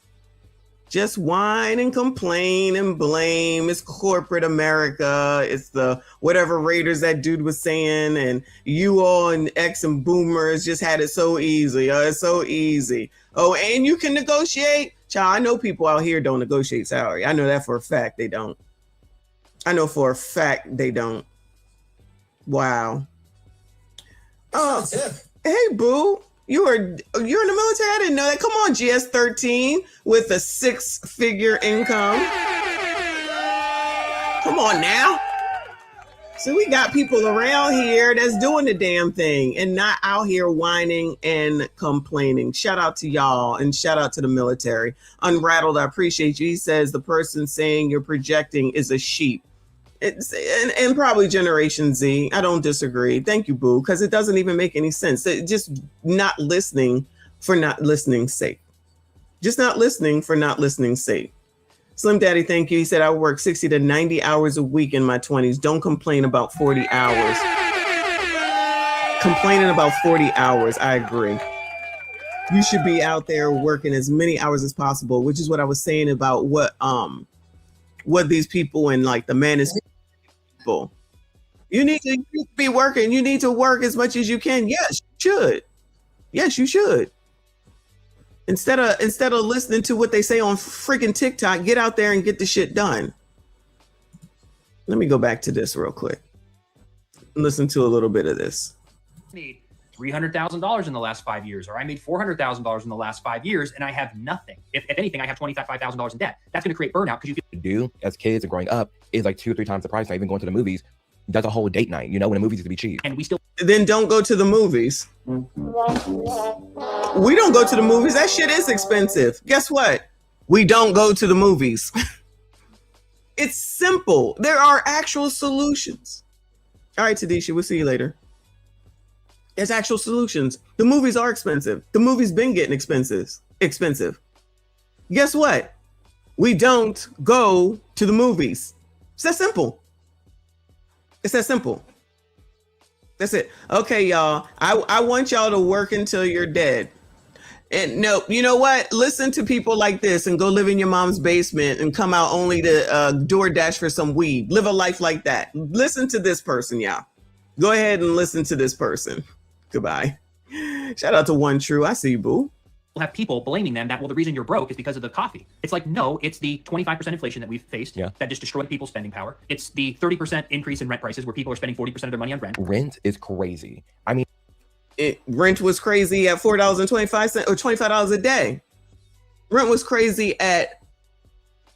Just whine and complain and blame. It's corporate America. It's the whatever Raiders that dude was saying. And you all and X and boomers just had it so easy. It's so easy. Oh, and you can negotiate. Child, I know people out here don't negotiate salary. I know that for a fact they don't. Wow. Hey, boo. You're in the military? I didn't know that. Come on, GS13 with a 6-figure income. Come on now. So we got people around here that's doing the damn thing and not out here whining and complaining. Shout out to y'all and shout out to the military. Unrattled, I appreciate you. He says the person saying you're projecting is a sheep. It's and probably Generation Z. I don't disagree. Thank you, boo, because it doesn't even make any sense. Just not listening for not listening's sake. Just not listening for not listening's sake. Slim Daddy, thank you. He said I work 60 to 90 hours a week in my 20s. Don't complain about 40 hours. Complaining about 40 hours. I agree. You should be out there working as many hours as possible, which is what I was saying about what these people in like the manosphere people. You need to be working. You need to work as much as you can. Yes, you should. Yes, you should. Instead of listening to what they say on freaking TikTok, get out there and get the shit done. Let me go back to this real quick. Listen to a little bit of this. Made $300,000 in the last 5 years, or I made $400,000 in the last 5 years, and I have nothing. If anything, I have $25,000 in debt. That's going to create burnout because you do as kids and growing up is like 2 or 3 times the price. Not even going to the movies. That's a whole date night, you know, when the movies used to be cheap. And we still then don't go to the movies. We don't go to the movies. That shit is expensive. Guess what? We don't go to the movies. It's simple. There are actual solutions. All right, Tadisha, we'll see you later. There's actual solutions. The movies are expensive. The movies been getting expensive. Guess what? We don't go to the movies. It's that simple. It's that simple. That's it. Okay, y'all. I want y'all to work until you're dead. And no, you know what? Listen to people like this and go live in your mom's basement and come out only to DoorDash for some weed. Live a life like that. Listen to this person, y'all. Go ahead and listen to this person. Goodbye. Shout out to One True. I see you, boo. We'll have people blaming them that, well, the reason you're broke is because of the coffee. It's like, no, it's the 25% inflation that we've faced that just destroyed people's spending power. It's the 30% increase in rent prices where people are spending 40% of their money on rent. Rent is crazy. I mean, Rent was crazy at $4.25 or $25 a day. Rent was crazy at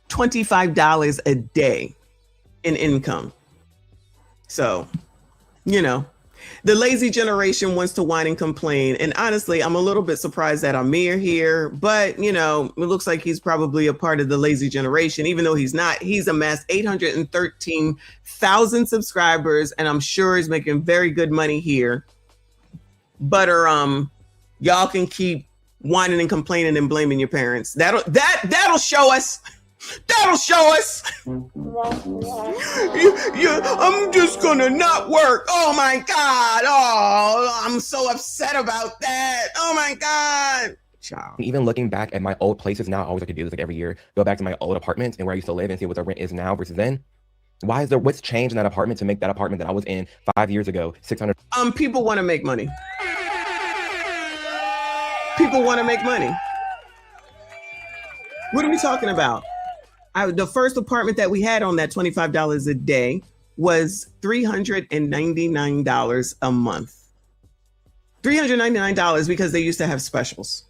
$25 a day in income. So, you know, the lazy generation wants to whine and complain. And honestly, I'm a little bit surprised that Amir here, but you know, it looks like he's probably a part of the lazy generation, even though he's not. He's amassed 813,000 subscribers, and I'm sure he's making very good money here. But y'all can keep whining and complaining and blaming your parents. That'll show us. That'll show us. I'm just gonna not work. Oh my God. Oh, I'm so upset about that. Oh my God. Child. Even looking back at my old places now, I always like to do this like every year. Go back to my old apartments and where I used to live and see what the rent is now versus then. What's changed in that apartment to make that apartment that I was in 5 years ago, 600? People want to make money. People want to make money. What are we talking about? The first apartment that we had on that $25 a day was $399 a month. $399 because they used to have specials.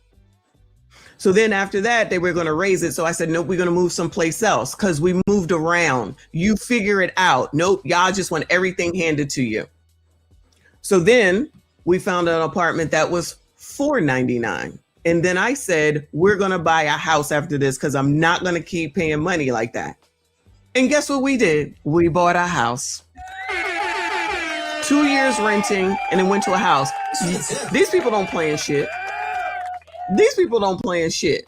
So then after that, they were going to raise it. So I said, nope, we're going to move someplace else because we moved around. You figure it out. Nope, y'all just want everything handed to you. So then we found an apartment that was $499. And then I said, we're going to buy a house after this because I'm not going to keep paying money like that. And guess what we did? We bought a house. 2 years renting and then went to a house. These people don't plan shit. These people don't plan shit.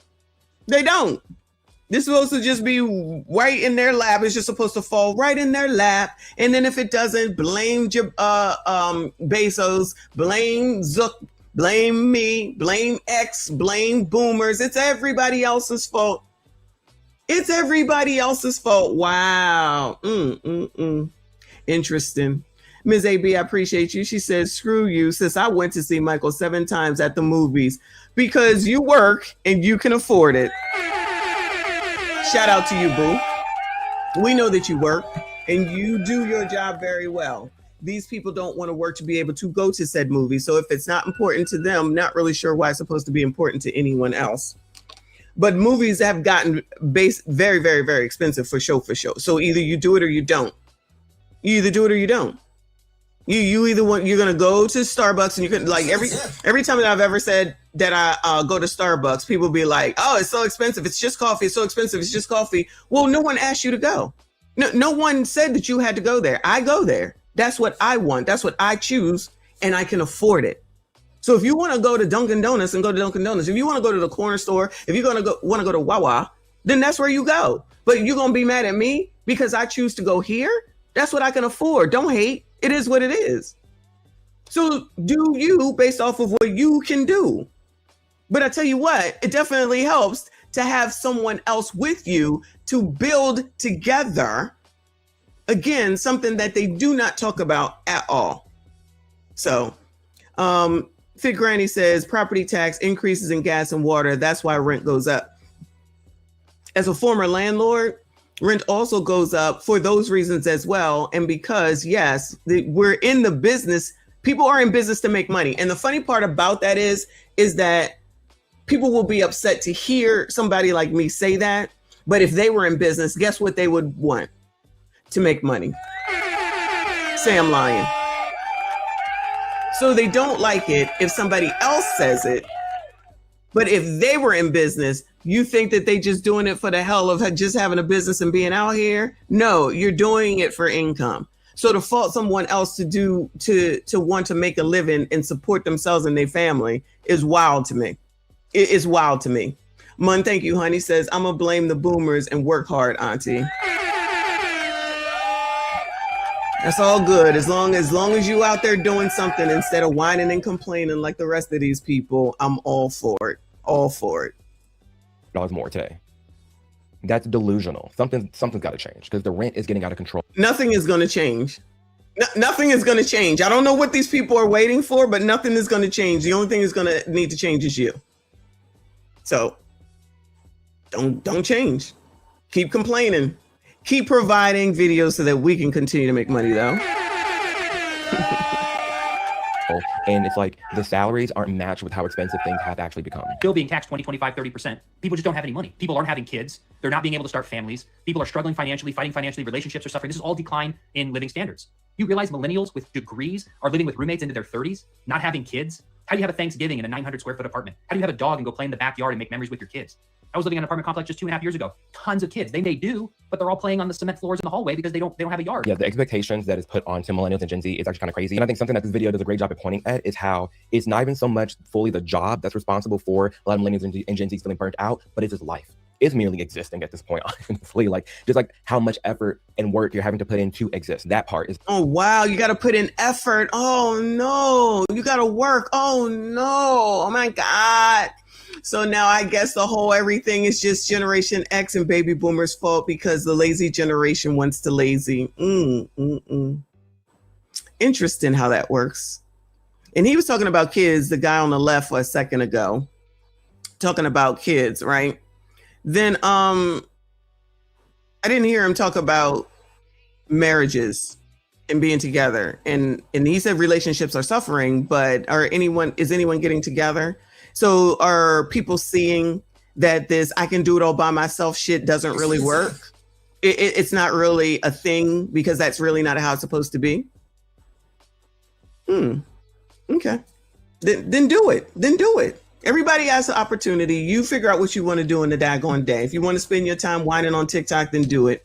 They don't. This is supposed to just be right in their lap. It's just supposed to fall right in their lap. And then if it doesn't, blame Bezos, blame Zuck, blame me, blame X, blame boomers. It's everybody else's fault. It's everybody else's fault. Wow. Interesting. Ms. AB, I appreciate you. She says, screw you, sis. I went to see Michael 7 times at the movies because you work and you can afford it. Shout out to you, boo. We know that you work and you do your job very well. These people don't want to work to be able to go to said movie. So if it's not important to them, not really sure why it's supposed to be important to anyone else. But movies have gotten very, very, very expensive for show. So either you do it or you don't. You either do it or you don't. You either want, you're gonna go to Starbucks and you can, like, every time that I've ever said that I go to Starbucks, people be like, oh, it's so expensive, it's just coffee, it's so expensive, it's just coffee. Well, no one asked you to go. No one said that you had to go there. I go there. That's what I want. That's what I choose, and I can afford it. So if you want to go to Dunkin' Donuts and go to Dunkin' Donuts, if you want to go to the corner store, if you're gonna want to go to Wawa, then that's where you go. But you're gonna be mad at me because I choose to go here? That's what I can afford. Don't hate. It is what it is. So do you based off of what you can do. But I tell you what, it definitely helps to have someone else with you to build together. Again, something that they do not talk about at all. So, Fit Granny says property tax increases in gas and water. That's why rent goes up. As a former landlord, rent also goes up for those reasons as well. And because, yes, we're in the business, people are in business to make money. And the funny part about that is that people will be upset to hear somebody like me say that. But if they were in business, guess what they would want? To make money. Say I'm lying. So they don't like it if somebody else says it. But if they were in business, you think that they just doing it for the hell of just having a business and being out here? No, you're doing it for income. So to fault someone else to want to make a living and support themselves and their family is wild to me. It is wild to me. Mun, thank you, honey, says, I'm gonna blame the boomers and work hard, auntie. That's all good. As long as you out there doing something instead of whining and complaining like the rest of these people, I'm all for it. All for it. $1 more today. That's delusional. Something's got to change because the rent is getting out of control. Nothing is going to change. Nothing is going to change. I don't know what these people are waiting for, but nothing is going to change. The only thing is going to need to change is you. So don't change. Keep complaining. Keep providing videos so that we can continue to make money, though. And it's like the salaries aren't matched with how expensive things have actually become. Still being taxed 20, 25, 30%. People just don't have any money. People aren't having kids. They're not being able to start families. People are struggling financially, fighting financially. Relationships are suffering. This is all decline in living standards. You realize millennials with degrees are living with roommates into their 30s, not having kids? How do you have a Thanksgiving in a 900 square foot apartment? How do you have a dog and go play in the backyard and make memories with your kids? I was living in an apartment complex just 2.5 years ago. Tons of kids. They may do, but they're all playing on the cement floors in the hallway because they don't have a yard. Yeah, the expectations that is put onto millennials and Gen Z is actually kind of crazy. And I think something that this video does a great job at pointing at is how it's not even so much fully the job that's responsible for a lot of millennials and Gen Z feeling burnt out, but it's just life. It's merely existing at this point, honestly. Like, just like how much effort and work you're having to put in to exist. That part is. Oh, wow. You got to put in effort. Oh, no. You got to work. Oh, no. Oh, my God. So now I guess the whole everything is just Generation X and baby boomers' fault because the lazy generation wants to lazy. Interesting how that works. And he was talking about kids, the guy on the left a second ago, talking about kids, right? Then I didn't hear him talk about marriages and being together. And he said relationships are suffering, but is anyone getting together? So are people seeing that this I can do it all by myself shit doesn't really work? It's not really a thing because that's really not how it's supposed to be. Okay. Then do it. Then do it. Everybody has the opportunity. You figure out what you want to do in the daggone day. If you want to spend your time whining on TikTok, then do it.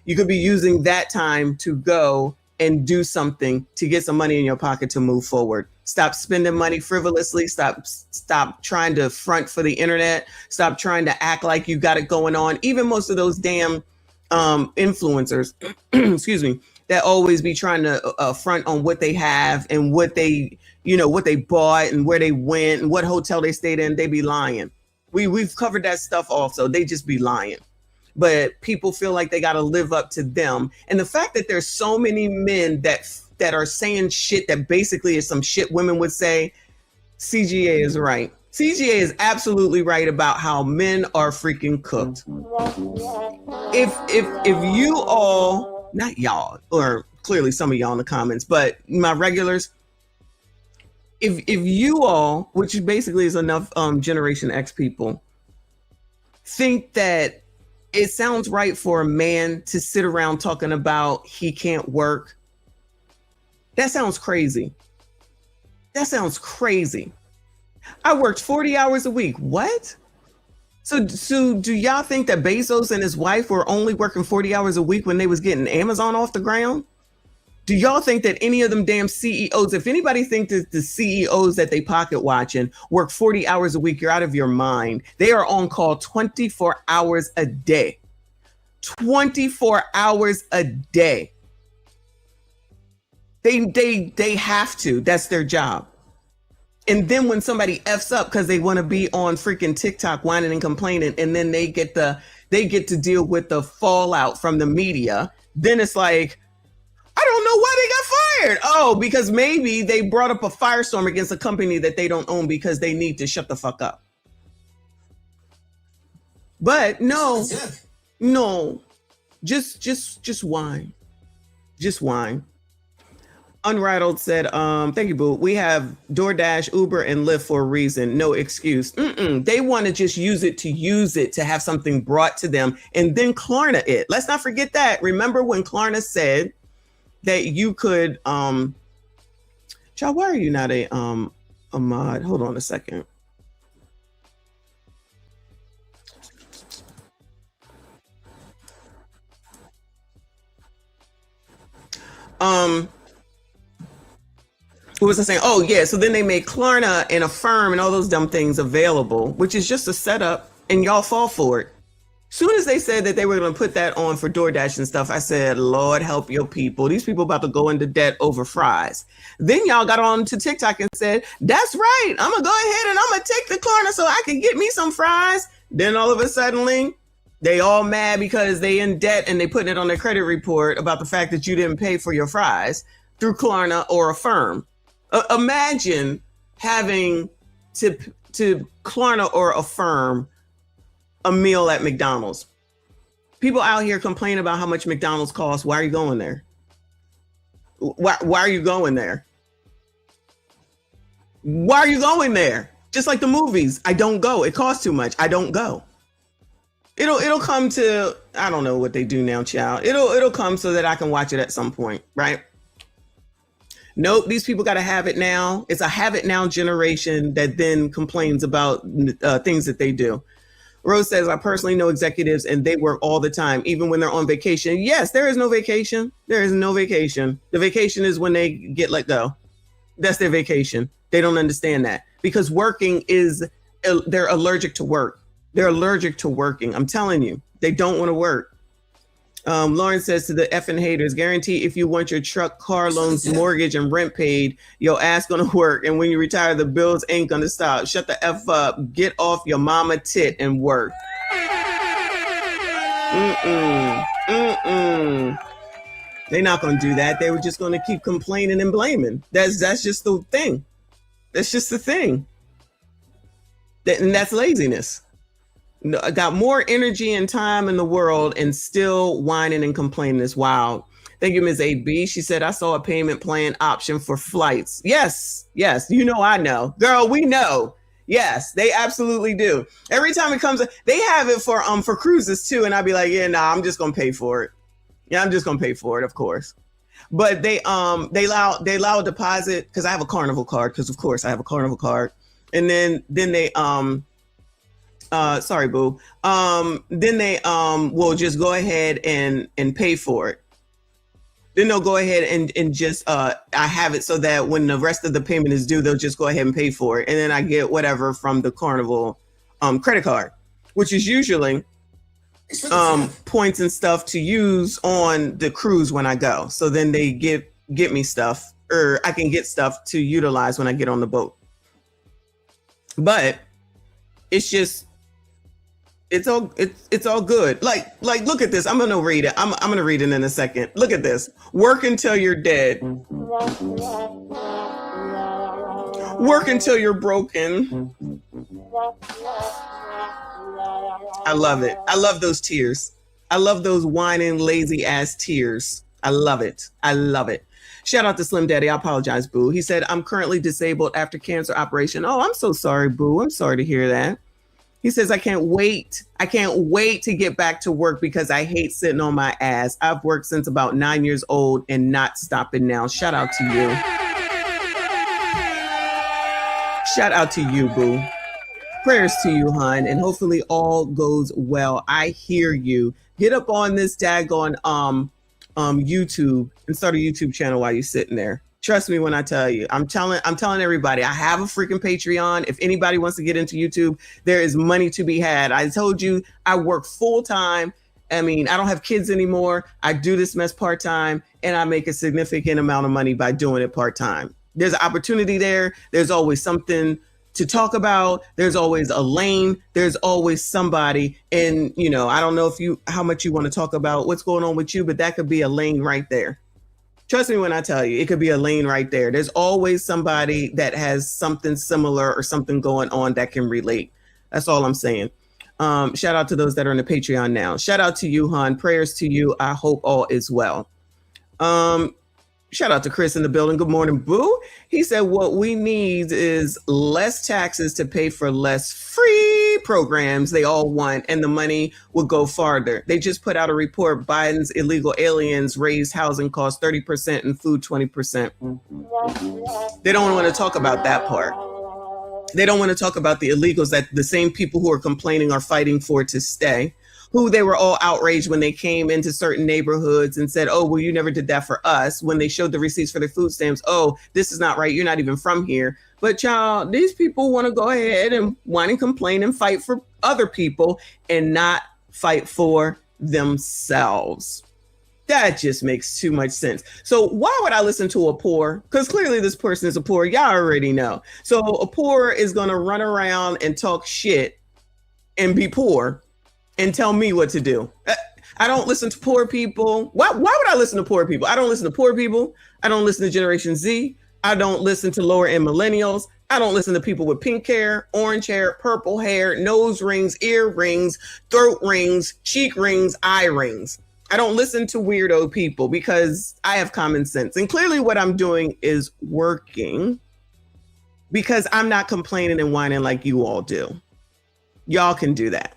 You could be using that time to go and do something to get some money in your pocket to move forward. Stop spending money frivolously. Stop trying to front for the internet. Stop trying to act like you got it going on. Even most of those damn influencers, excuse me, that always be trying to front on what they have and what they bought and where they went and what hotel they stayed in. They be lying. We've covered that stuff also. They just be lying. But people feel like they got to live up to them. And the fact that there's so many men that are saying shit that basically is some shit women would say, CGA is right. CGA is absolutely right about how men are freaking cooked. If you all, not y'all, or clearly some of y'all in the comments, but my regulars, if you all, which basically is enough Generation X people, think that it sounds right for a man to sit around talking about he can't work, that sounds crazy. That sounds crazy. I worked 40 hours a week. What? So do y'all think that Bezos and his wife were only working 40 hours a week when they was getting Amazon off the ground? Do y'all think that any of them damn CEOs, if anybody thinks that the CEOs that they pocket watching work 40 hours a week, you're out of your mind. They are on call 24 hours a day. 24 hours a day. They have to. That's their job. And then when somebody F's up because they want to be on freaking TikTok whining and complaining, and then they get to deal with the fallout from the media, then it's like, I don't know why they got fired. Oh, because maybe they brought up a firestorm against a company that they don't own because they need to shut the fuck up. But no, just whine. Just whine. Unriddled said, thank you, boo. We have DoorDash, Uber, and Lyft for a reason. No excuse. They want to just use it to have something brought to them and then Klarna it. Let's not forget that. Remember when Klarna said that you could, child, why are you not a mod? Hold on a second. What was I saying? Oh, yeah. So then they made Klarna and Affirm and all those dumb things available, which is just a setup, and y'all fall for it. Soon as they said that they were going to put that on for DoorDash and stuff, I said, Lord, help your people. These people about to go into debt over fries. Then y'all got on to TikTok and said, that's right. I'm going to go ahead and I'm going to take the Klarna so I can get me some fries. Then all of a sudden, they all mad because they in debt and they putting it on their credit report about the fact that you didn't pay for your fries through Klarna or Affirm. Imagine having to Klarna or Affirm a meal at McDonald's. People out here complain about how much McDonald's costs. Why are you going there? Why are you going there? Why are you going there? Just like the movies. I don't go. It costs too much. I don't go. It'll come to, I don't know what they do now, child. It'll come so that I can watch it at some point, right? Nope, these people got to have it now. It's a have it now generation that then complains about things that they do. Rose says, I personally know executives and they work all the time, even when they're on vacation. Yes, there is no vacation. There is no vacation. The vacation is when they get let go. That's their vacation. They don't understand that because working is, they're allergic to work. They're allergic to working. I'm telling you, they don't want to work. Lauren says to the effing haters, guarantee if you want your truck, car loans, mortgage, and rent paid, your ass gonna work. And when you retire, the bills ain't gonna stop. Shut the F up. Get off your mama tit and work. They're not gonna do that. They were just gonna keep complaining and blaming. That's just the thing. That's just the thing. And that's laziness. I got more energy and time in the world and still whining and complaining is wild. Thank you, Ms. 8B. She said, I saw a payment plan option for flights. Yes. You know, I know. Girl, we know. Yes, they absolutely do. Every time it comes, they have it for cruises too. And I'd be like, yeah, nah, I'm just going to pay for it. Yeah, I'm just going to pay for it, of course. But they allow a deposit because I have a Carnival card because, of course, I have a Carnival card. And then they sorry, boo. Then they will just go ahead and pay for it. Then they'll go ahead and just I have it so that when the rest of the payment is due, they'll just go ahead and pay for it. And then I get whatever from the Carnival credit card, which is usually points and stuff to use on the cruise when I go. So then they get me stuff, or I can get stuff to utilize when I get on the boat. But it's just, it's all good. Like look at this. I'm gonna read it. I'm gonna read it in a second. Look at this. Work until you're dead. Work until you're broken. I love it. I love those tears. I love those whining, lazy ass tears. I love it. I love it. Shout out to Slim Daddy. I apologize, boo. He said, I'm currently disabled after cancer operation. Oh, I'm so sorry, boo. I'm sorry to hear that. He says, I can't wait. I can't wait to get back to work because I hate sitting on my ass. I've worked since about 9 years old and not stopping now. Shout out to you. Shout out to you, boo. Prayers to you, hon, and hopefully all goes well. I hear you. Get up on this daggone YouTube and start a YouTube channel while you're sitting there. Trust me when I tell you. I'm telling everybody, I have a freaking Patreon. If anybody wants to get into YouTube, there is money to be had. I told you I work full time. I mean, I don't have kids anymore. I do this mess part time, and I make a significant amount of money by doing it part time. There's an opportunity there. There's always something to talk about. There's always a lane. There's always somebody. And, you know, I don't know how much you want to talk about what's going on with you, but that could be a lane right there. Trust me when I tell you, it could be a lane right there. There's always somebody that has something similar or something going on that can relate. That's all I'm saying. Shout out to those that are on the Patreon now. Shout out to you, hon. Prayers to you. I hope all is well. Shout out to Chris in the building. Good morning, boo. He said, what we need is less taxes to pay for less free programs they all want, and the money will go farther. They just put out a report. Biden's illegal aliens raised housing costs 30% and food 20%. They don't want to talk about that part. They don't want to talk about the illegals that the same people who are complaining are fighting for to stay, who they were all outraged when they came into certain neighborhoods and said, oh, well, you never did that for us. When they showed the receipts for their food stamps, oh, this is not right. You're not even from here. But child, these people want to go ahead and whine and complain and fight for other people and not fight for themselves. That just makes too much sense. So why would I listen to a poor? Because clearly this person is a poor. Y'all already know. So a poor is going to run around and talk shit and be poor and tell me what to do. I don't listen to poor people. Why would I listen to poor people? I don't listen to poor people. I don't listen to Generation Z. I don't listen to lower end millennials. I don't listen to people with pink hair, orange hair, purple hair, nose rings, ear rings, throat rings, cheek rings, eye rings. I don't listen to weirdo people because I have common sense. And clearly what I'm doing is working because I'm not complaining and whining like you all do. Y'all can do that.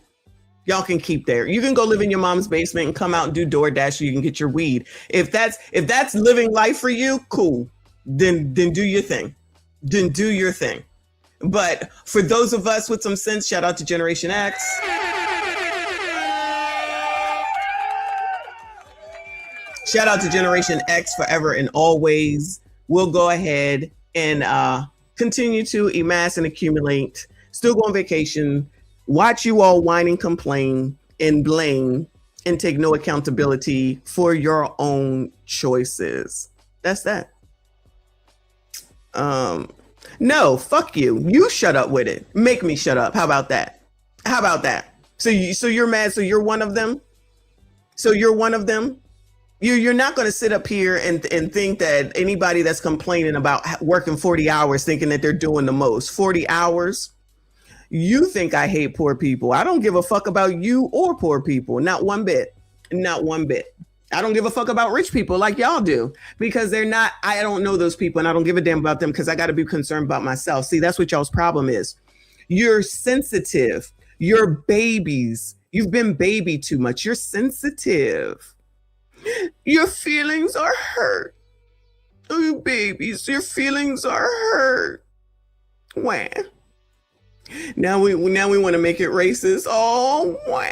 Y'all can keep there. You can go live in your mom's basement and come out and do DoorDash so you can get your weed. If that's living life for you, cool. Then do your thing. Then do your thing. But for those of us with some sense, shout out to Generation X. Shout out to Generation X forever and always. We'll go ahead and continue to amass and accumulate, still go on vacation, watch you all whine and complain and blame and take no accountability for your own choices. That's that. No, fuck you. You shut up with it. Make me shut up. How about that? How about that? So you're mad. So you're one of them. So you're one of them. You're not going to sit up here and think that anybody that's complaining about working 40 hours thinking that they're doing the most. 40 hours. You think I hate poor people. I don't give a fuck about you or poor people. Not one bit. Not one bit. I don't give a fuck about rich people like y'all do because they're not, I don't know those people and I don't give a damn about them because I got to be concerned about myself. See, that's what y'all's problem is. You're sensitive. You're babies. You've been babied too much. You're sensitive. Your feelings are hurt. Oh, you babies, your feelings are hurt. Wah. Now we want to make it racist. Oh, wah.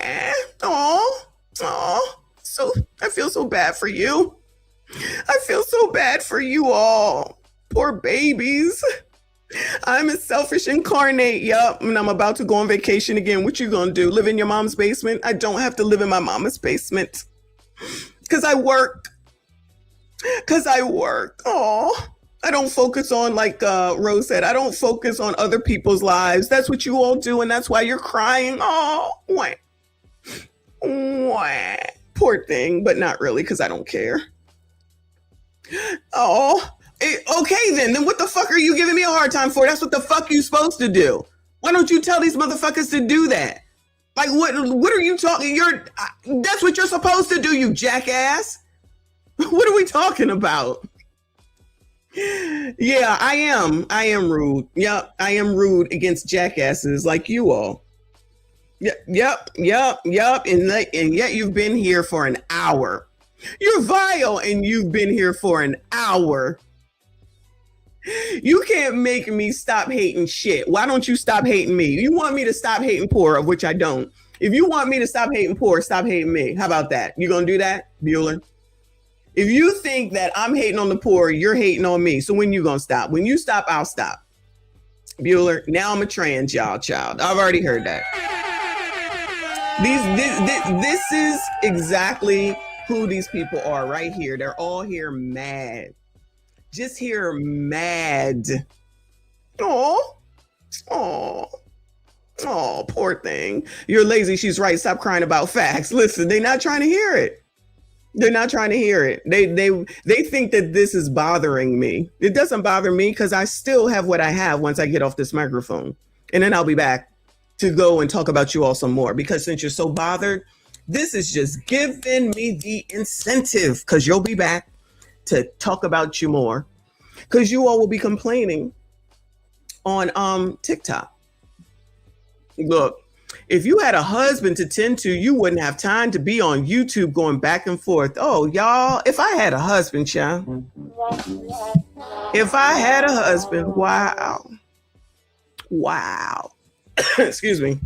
Oh. So I feel so bad for you. I feel so bad for you all. Poor babies. I'm a selfish incarnate. Yup. And I'm about to go on vacation again. What you gonna do? Live in your mom's basement? I don't have to live in my mama's basement. Because I work. Oh, I don't focus on, like Rose said, I don't focus on other people's lives. That's what you all do. And that's why you're crying. Oh, wah. Poor thing, but not really, because I don't care. Oh, okay then. Then what the fuck are you giving me a hard time for? That's what the fuck you supposed to do. Why don't you tell these motherfuckers to do that? Like, what are you talking? That's what you're supposed to do, you jackass. What are we talking about? Yeah, I am rude. Yep, I am rude against jackasses like you all. Yep. And yet you've been here for an hour. You're vile and you've been here for an hour. You can't make me stop hating shit. Why don't you stop hating me? You want me to stop hating poor, of which I don't. If you want me to stop hating poor, stop hating me. How about that? You gonna do that, Bueller? If you think that I'm hating on the poor, you're hating on me. So when you gonna stop? When you stop, I'll stop. Bueller, now I'm a trans child. I've already heard that. This is exactly who these people are right here. They're all here mad. Just here mad. Oh, poor thing. You're lazy. She's right. Stop crying about facts. Listen, they're not trying to hear it. They're not trying to hear it. They think that this is bothering me. It doesn't bother me because I still have what I have once I get off this microphone. And then I'll be back to go and talk about you all some more, because since you're so bothered, this is just giving me the incentive, because you'll be back to talk about you more, because you all will be complaining on TikTok. Look, if you had a husband to tend to, you wouldn't have time to be on YouTube going back and forth. Oh, y'all, if I had a husband, child. If I had a husband, wow. Excuse me.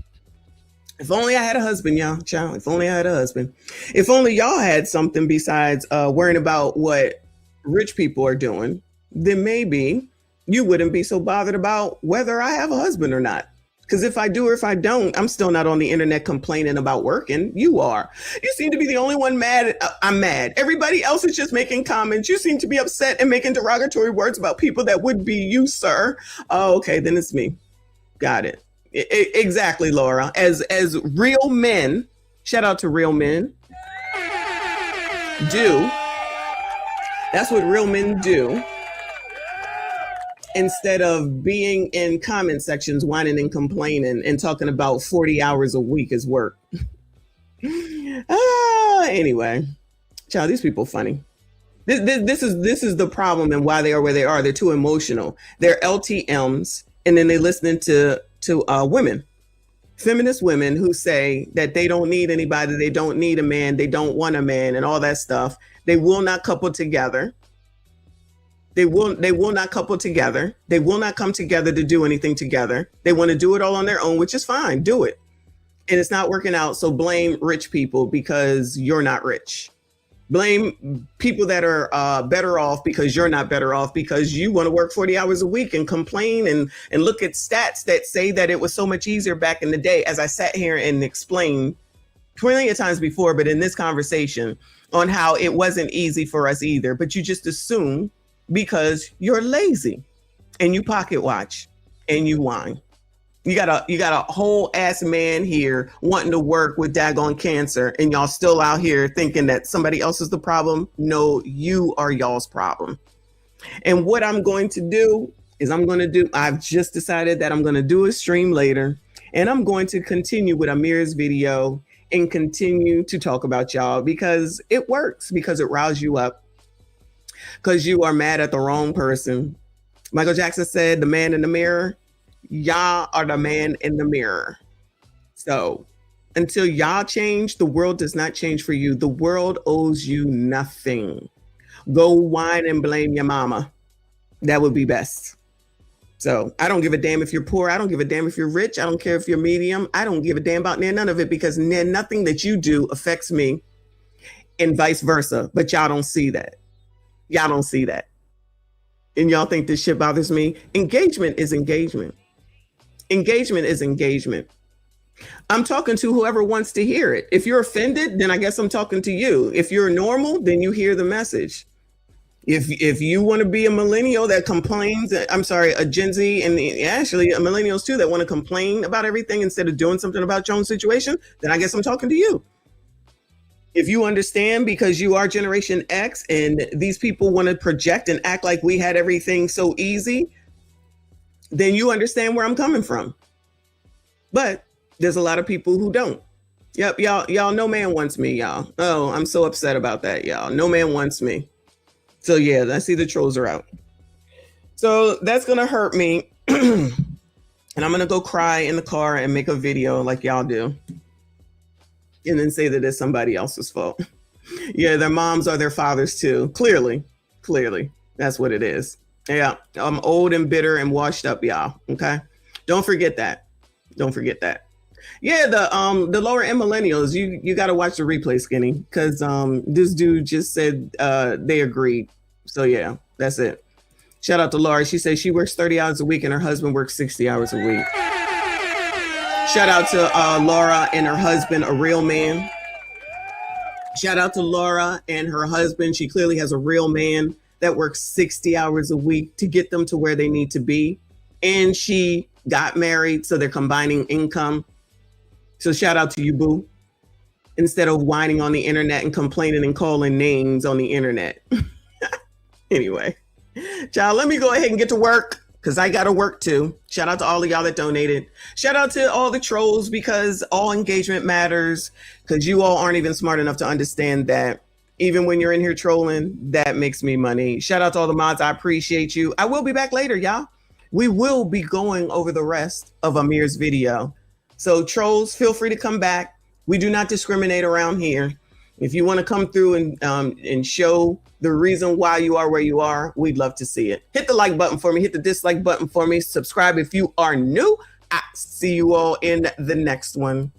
If only I had a husband, y'all, child. If only I had a husband. If only y'all had something besides worrying about what rich people are doing, then maybe you wouldn't be so bothered about whether I have a husband or not. Because if I do or if I don't, I'm still not on the internet complaining about working. You are. You seem to be the only one mad. I'm mad. Everybody else is just making comments. You seem to be upset and making derogatory words about people that would be you, sir. Oh, okay, then it's me. Got it. Exactly, Laura. As real men, shout out to real men, do. That's what real men do. Instead of being in comment sections whining and complaining and talking about 40 hours a week as work. Anyway, child, these people funny. This is the problem and why they are where they are. They're too emotional. They're LTMs, and then they listening to women, feminist women who say that they don't need anybody, they don't need a man, they don't want a man, and all that stuff. They will not couple together. They will not couple together. They will not come together to do anything together. They want to do it all on their own, which is fine. Do it. And it's not working out. So blame rich people because you're not rich. Blame people that are better off because you're not better off, because you want to work 40 hours a week and complain and look at stats that say that it was so much easier back in the day, as I sat here and explained 20 times before, but in this conversation on how it wasn't easy for us either. But you just assume because you're lazy and you pocket watch and you whine. You got a whole ass man here wanting to work with daggone cancer, and y'all still out here thinking that somebody else is the problem. No, you are y'all's problem. And what I'm going to do is I've just decided that I'm going to do a stream later, and I'm going to continue with Amir's video and continue to talk about y'all because it works, because it riles you up. Because you are mad at the wrong person. Michael Jackson said, the man in the mirror, y'all are the man in the mirror. So until y'all change, the world does not change for you. The world owes you nothing. Go whine and blame your mama. That would be best. So I don't give a damn if you're poor. I don't give a damn if you're rich. I don't care if you're medium. I don't give a damn about none of it, because nothing that you do affects me and vice versa. But y'all don't see that. Y'all don't see that. And y'all think this shit bothers me. Engagement is engagement. Engagement is engagement. I'm talking to whoever wants to hear it. If you're offended, then I guess I'm talking to you. If you're normal, then you hear the message. If you want to be a millennial that complains, a Gen Z, and actually millennials too, that want to complain about everything instead of doing something about your own situation, then I guess I'm talking to you. If you understand, because you are Generation X and these people want to project and act like we had everything so easy, then you understand where I'm coming from. But there's a lot of people who don't. Yep, y'all, no man wants me, y'all. Oh, I'm so upset about that, y'all. No man wants me. So yeah, I see the trolls are out. So that's gonna hurt me. And I'm gonna go cry in the car and make a video like y'all do. And then say that it's somebody else's fault. Yeah, their moms are their fathers too. Clearly, that's what it is. Yeah, I'm old and bitter and washed up, y'all. Okay, don't forget that. Yeah, the lower end millennials, you got to watch the replay, Skinny, because this dude just said they agreed. So yeah, that's it. Shout out to Laura. She says she works 30 hours a week and her husband works 60 hours a week. Shout out to Laura and her husband, a real man. Shout out to Laura and her husband. She clearly has a real man that works 60 hours a week to get them to where they need to be. And she got married, so they're combining income. So shout out to you, boo. Instead of whining on the internet and complaining and calling names on the internet. Anyway, child, let me go ahead and get to work, because I got to work too. Shout out to all of y'all that donated. Shout out to all the trolls, because all engagement matters, because you all aren't even smart enough to understand that even when you're in here trolling, that makes me money. Shout out to all the mods. I appreciate you. I will be back later, y'all. We will be going over the rest of Amir's video. So trolls, feel free to come back. We do not discriminate around here. If you want to come through and show the reason why you are where you are, we'd love to see it. Hit the like button for me. Hit the dislike button for me. Subscribe if you are new. I see you all in the next one.